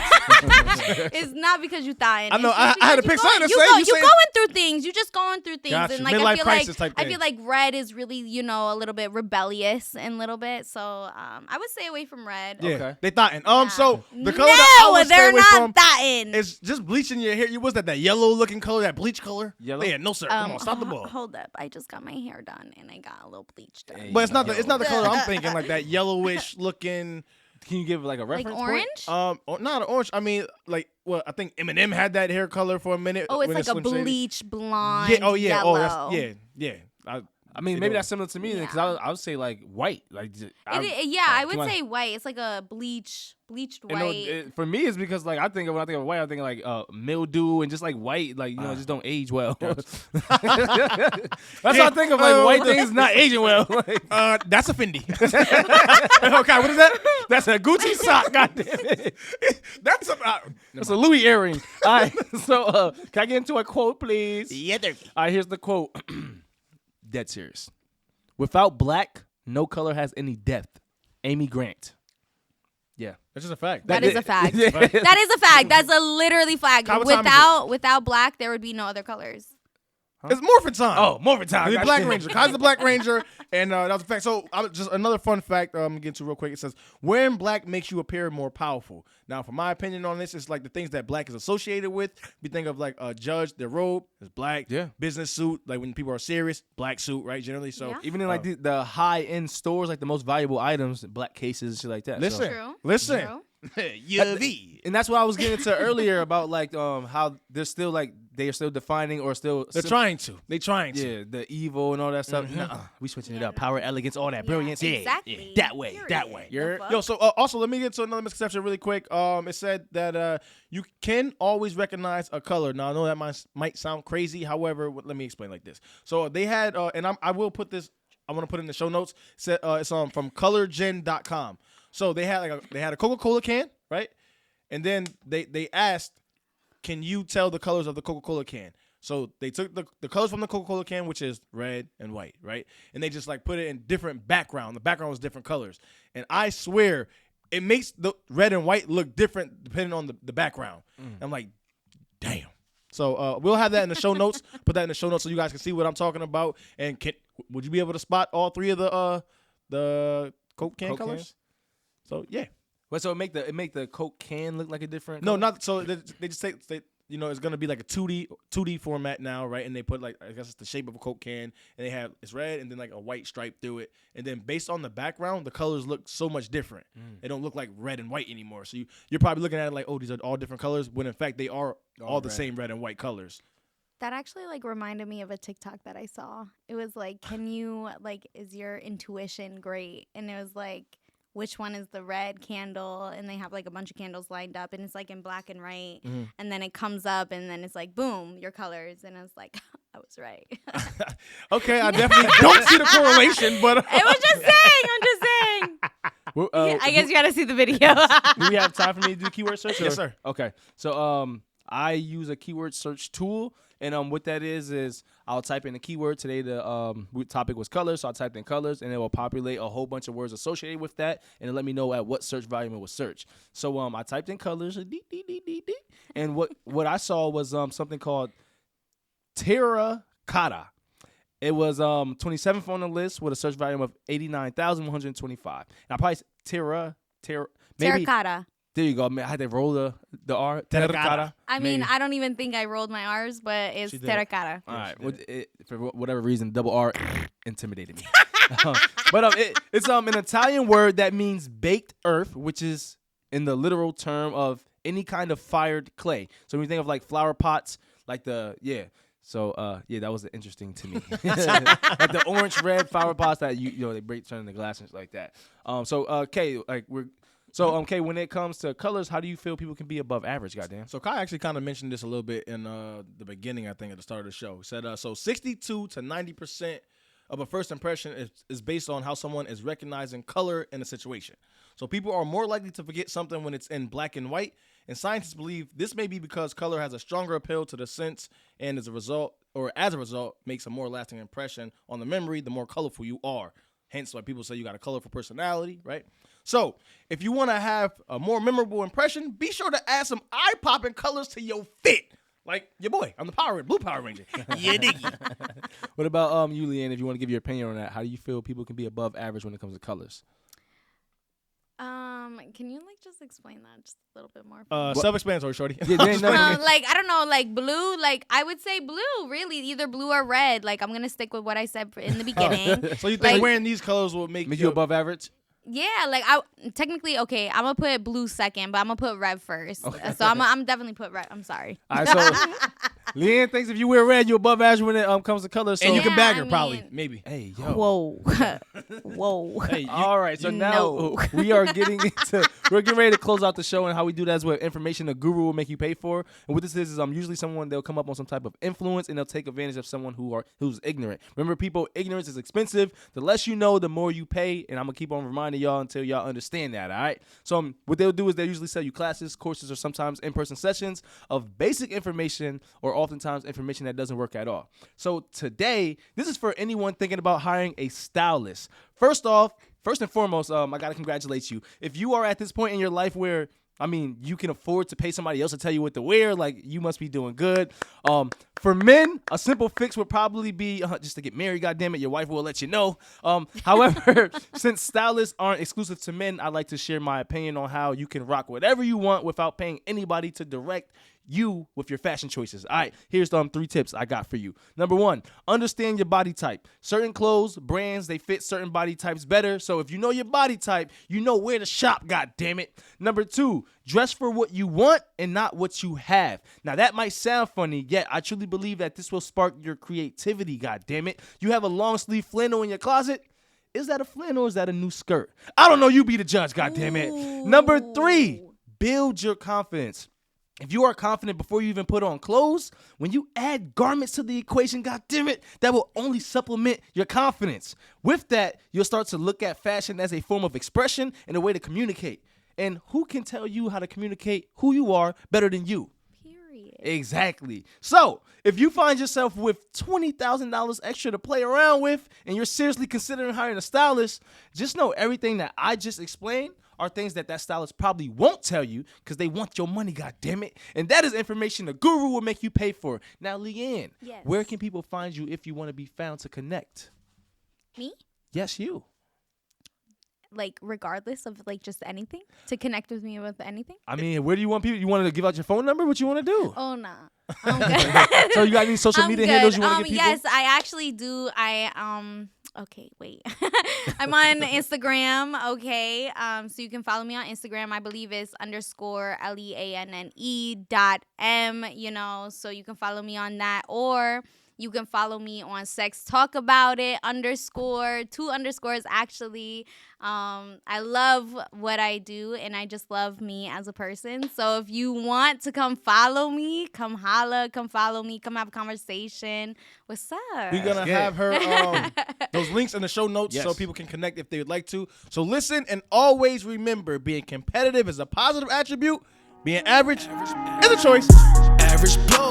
[SPEAKER 5] It's not because you thotting.
[SPEAKER 4] I know,
[SPEAKER 5] It's
[SPEAKER 4] I
[SPEAKER 5] just
[SPEAKER 4] had to
[SPEAKER 5] because
[SPEAKER 4] pick something to
[SPEAKER 5] you
[SPEAKER 4] say.
[SPEAKER 5] Go,
[SPEAKER 4] You
[SPEAKER 5] you
[SPEAKER 4] saying-
[SPEAKER 5] going through things. You just going through things,
[SPEAKER 4] Got
[SPEAKER 5] and
[SPEAKER 4] you.
[SPEAKER 5] like
[SPEAKER 4] Midlife crisis type
[SPEAKER 5] I
[SPEAKER 4] thing.
[SPEAKER 5] feel like red is really, you know, a little bit rebellious and a little bit. So I would stay away from red.
[SPEAKER 4] Yeah,
[SPEAKER 3] Okay.
[SPEAKER 4] they thotting. So the color
[SPEAKER 5] no,
[SPEAKER 4] that I would stay
[SPEAKER 5] they're
[SPEAKER 4] away
[SPEAKER 5] not
[SPEAKER 4] from
[SPEAKER 5] thotting.
[SPEAKER 4] is just bleaching your hair. Was that yellow looking color, that bleach color?
[SPEAKER 3] Yellow?
[SPEAKER 4] Yeah, no sir. Come on, stop the ball.
[SPEAKER 5] Hold up, I just got my hair done and I got a little bleach done.
[SPEAKER 4] But it's not the color I'm thinking, like that yellowish looking.
[SPEAKER 3] Can you give like a
[SPEAKER 5] Like
[SPEAKER 3] reference
[SPEAKER 5] orange?
[SPEAKER 4] Not orange. I mean, like, well, I think Eminem had that hair color for a minute.
[SPEAKER 5] Oh, it's
[SPEAKER 4] when
[SPEAKER 5] like a
[SPEAKER 4] Slim Shady.
[SPEAKER 5] bleach blonde.
[SPEAKER 4] Yeah. Oh yeah.
[SPEAKER 5] Yellow.
[SPEAKER 4] Oh, that's yeah.
[SPEAKER 3] I mean,
[SPEAKER 4] They
[SPEAKER 3] maybe
[SPEAKER 4] do.
[SPEAKER 3] that's similar to me then, because I would say like white. Like,
[SPEAKER 5] I would
[SPEAKER 3] come on.
[SPEAKER 5] say white. It's like a bleached
[SPEAKER 3] You know,
[SPEAKER 5] white.
[SPEAKER 3] for me, it's because like when I think of white, I think of like mildew and just like white, like just don't age well. That's what I think of, like white things not aging well. Like,
[SPEAKER 4] That's a Fendi. Okay, what is that?
[SPEAKER 3] that's a Gucci sock. Goddamn it.
[SPEAKER 4] That's a.
[SPEAKER 3] That's a Louis earring. All right, so can I get into a quote, please?
[SPEAKER 4] Yeah, there.
[SPEAKER 3] All right, here's the quote. Dead serious. Without black, no color has any depth. Amy Grant. Yeah.
[SPEAKER 4] That's just a fact.
[SPEAKER 5] That is a fact.
[SPEAKER 3] Yeah.
[SPEAKER 5] That is a fact. That's a literally fact.
[SPEAKER 4] What time is it?
[SPEAKER 5] Without black, there would be no other colors.
[SPEAKER 4] It's morphin' time.
[SPEAKER 3] Oh, morphin' time.
[SPEAKER 4] The
[SPEAKER 3] Gotcha.
[SPEAKER 4] Black Ranger. Kai's the Black Ranger, and that was a fact. So just another fun fact I'm getting to real quick. It says, wearing black makes you appear more powerful. Now, for my opinion on this, it's like the things that black is associated with. We think of like a judge, their robe is black.
[SPEAKER 3] Yeah.
[SPEAKER 4] Business suit, like when people are serious, black suit, right, generally. So
[SPEAKER 5] Yeah.
[SPEAKER 3] Even in like the high-end stores, like the most valuable items, black cases, shit like that.
[SPEAKER 4] listen,
[SPEAKER 5] True.
[SPEAKER 4] listen.
[SPEAKER 5] True.
[SPEAKER 3] And that's what I was getting to earlier about like how they're still like they are still defining or still
[SPEAKER 4] They're trying to. They're trying to.
[SPEAKER 3] yeah, the evil and all that stuff. Nuh-uh. We switching it
[SPEAKER 5] Yeah,
[SPEAKER 3] up.
[SPEAKER 5] no.
[SPEAKER 3] Power, elegance, all that brilliance. Yeah,
[SPEAKER 5] exactly.
[SPEAKER 3] yeah. That way, that
[SPEAKER 5] Period.
[SPEAKER 3] way.
[SPEAKER 5] The fuck?
[SPEAKER 4] Yo, so also let me get to another misconception really quick. It said that you can always recognize a color. Now I know that might sound crazy. However, let me explain like this. So they had, and I will put this. I want to put it in the show notes. It's from colorgen.com. So they had a Coca-Cola can, right? And then they asked, can you tell the colors of the Coca-Cola can? So they took the colors from the Coca-Cola can, which is red and white, right? And they just like put it in different background. The background was different colors. And I swear it makes the red and white look different depending on the background. I'm like, damn. So we'll have that in the show notes. Put that in the show notes so you guys can see what I'm talking about. And would you be able to spot all three of the Coke can
[SPEAKER 3] Coke
[SPEAKER 4] colors?
[SPEAKER 3] cans?
[SPEAKER 4] So yeah.
[SPEAKER 3] But so it make the Coke can look like a different.
[SPEAKER 4] No,
[SPEAKER 3] color?
[SPEAKER 4] not so. They just say it's gonna be like a 2D format now, right? And they put like, I guess it's the shape of a Coke can, and they have it's red and then like a white stripe through it, and then based on the background, the colors look so much different. They don't look like red and white anymore. So you're probably looking at it like, oh, these are all different colors, when in fact they are all the
[SPEAKER 3] red.
[SPEAKER 4] same red and white colors.
[SPEAKER 5] That actually like reminded me of a TikTok that I saw. It was like, can you like, is your intuition great? And it was like, which one is the red candle? And they have like a bunch of candles lined up, and it's like in black and white. And then it comes up, and then it's like, boom, your colors. And I was like, I was right.
[SPEAKER 4] Okay, I definitely don't see the correlation, but
[SPEAKER 5] I was just saying. I'm just saying.
[SPEAKER 3] Well,
[SPEAKER 5] I guess you got to see the video.
[SPEAKER 3] do we have time for me to do keyword search?
[SPEAKER 4] Yes,
[SPEAKER 3] or-
[SPEAKER 4] sir.
[SPEAKER 3] Okay. So I use a keyword search tool, and what that is I'll type in a keyword. Today the topic was colors, so I typed in colors, and it will populate a whole bunch of words associated with that, and it'll let me know at what search volume it was searched. So I typed in colors, and what I saw was something called terracotta. It was 27th on the list with a search volume of 89,125. And I probably maybe
[SPEAKER 5] Terracotta.
[SPEAKER 3] there you go. I had to roll the R.
[SPEAKER 4] Terracotta.
[SPEAKER 5] I mean,
[SPEAKER 3] Maybe.
[SPEAKER 5] I don't even think I rolled my R's, but it's
[SPEAKER 4] She did.
[SPEAKER 5] terracotta.
[SPEAKER 3] All right. For whatever reason, double R intimidated me. But it's an Italian word that means baked earth, which is in the literal term of any kind of fired clay. So when you think of like flower pots, like So that was interesting to me. Like the orange red flower pots that they break turn into glass and shit like that. Kay, when it comes to colors, how do you feel people can be above average? Goddamn.
[SPEAKER 4] So Kai actually kind of mentioned this a little bit in the beginning, I think, at the start of the show. He said, so 62 to 90% of a first impression is based on how someone is recognizing color in a situation. So people are more likely to forget something when it's in black and white, and scientists believe this may be because color has a stronger appeal to the sense, and as a result, makes a more lasting impression on the memory the more colorful you are. Hence why people say you got a colorful personality, right? So if you want to have a more memorable impression, be sure to add some eye-popping colors to your fit. Like your boy, I'm the Blue Power Ranger. Yeah, diggy.
[SPEAKER 3] What about you, Leanne? If you want to give your opinion on that, how do you feel people can be above average when it comes to colors?
[SPEAKER 5] Can you like just explain that just a little bit more?
[SPEAKER 4] Self-explanatory, shorty.
[SPEAKER 3] Yeah, there ain't nothing-
[SPEAKER 5] Like I don't know, like blue. Like I would say blue. Really, either blue or red. Like I'm gonna stick with what I said in the beginning.
[SPEAKER 4] So you think
[SPEAKER 5] Like-
[SPEAKER 4] wearing these colors will make
[SPEAKER 3] you above average?
[SPEAKER 5] Yeah, like I technically okay. I'm gonna put blue second, but I'm gonna put red first. So I'm definitely put red. I'm sorry.
[SPEAKER 3] All right, so Leanne thinks if you wear red, you're above average when it comes to colors. So
[SPEAKER 4] And you can
[SPEAKER 5] Yeah,
[SPEAKER 4] bag
[SPEAKER 5] I
[SPEAKER 4] her, probably,
[SPEAKER 5] mean-
[SPEAKER 4] maybe.
[SPEAKER 3] hey, yo.
[SPEAKER 5] Whoa, whoa.
[SPEAKER 4] Hey,
[SPEAKER 3] All right, so now
[SPEAKER 5] No.
[SPEAKER 3] we are getting ready to close out the show, and how we do that is with information the guru will make you pay for. And what this is usually someone they'll come up on some type of influence, and they'll take advantage of someone who's ignorant. Remember, people, ignorance is expensive. The less you know, the more you pay, and I'm gonna keep on reminding y'all until y'all understand that. All right. So what they'll do is they usually sell you classes, courses, or sometimes in-person sessions of basic information, or oftentimes information that doesn't work at all. So today, this is for anyone thinking about hiring a stylist. First and foremost, I gotta congratulate you. If you are at this point in your life where I mean, you can afford to pay somebody else to tell you what to wear. Like, you must be doing good. For men, a simple fix would probably be just to get married. God damn it, your wife will let you know. However, since stylists aren't exclusive to men, I'd like to share my opinion on how you can rock whatever you want without paying anybody to direct you with your fashion choices. All right, here's 3 tips I got for you. Number 1, understand your body type. Certain clothes, brands, they fit certain body types better. So if you know your body type, you know where to shop, god damn it. Number 2, dress for what you want and not what you have. Now that might sound funny, yet I truly believe that this will spark your creativity, god damn it. You have a long sleeve flannel in your closet? Is that a flannel or is that a new skirt? I don't know, you be the judge, god damn it. Number 3, build your confidence. If you are confident before you even put on clothes, when you add garments to the equation, god damn it, that will only supplement your confidence. With that, you'll start to look at fashion as a form of expression and a way to communicate. And who can tell you how to communicate who you are better than you?
[SPEAKER 5] Period.
[SPEAKER 3] Exactly. So, if you find yourself with $20,000 extra to play around with and you're seriously considering hiring a stylist, just know everything that I just explained are things that stylist probably won't tell you because they want your money, god damn it. And that is information the guru will make you pay for. Now, Leanne,
[SPEAKER 5] Yes.
[SPEAKER 3] where can people find you if you want to be found to connect?
[SPEAKER 5] Me?
[SPEAKER 3] Yes, you.
[SPEAKER 5] Like, regardless of, like, just anything? To connect with me with anything?
[SPEAKER 3] I mean, where do you want people? You want to give out your phone number? What you want to do?
[SPEAKER 5] Oh, nah. I'm good.
[SPEAKER 3] So you got any social
[SPEAKER 5] I'm
[SPEAKER 3] media
[SPEAKER 5] good.
[SPEAKER 3] handles you want to give people?
[SPEAKER 5] Yes, I actually do. Okay, wait. I'm on Instagram, okay? So you can follow me on Instagram. I believe it's _LEANNE.M, you know, so you can follow me on that. Or you can follow me on Sex Talk About It _, 2 underscores actually. I love what I do, and I just love me as a person. So if you want to come follow me, come holla, come follow me, come have a conversation. What's up?
[SPEAKER 4] We're going to have her those links in the show notes
[SPEAKER 3] Yes.
[SPEAKER 4] so people can connect if they would like to. So listen and always remember, being competitive is a positive attribute. Being average is a choice.
[SPEAKER 2] Average blows.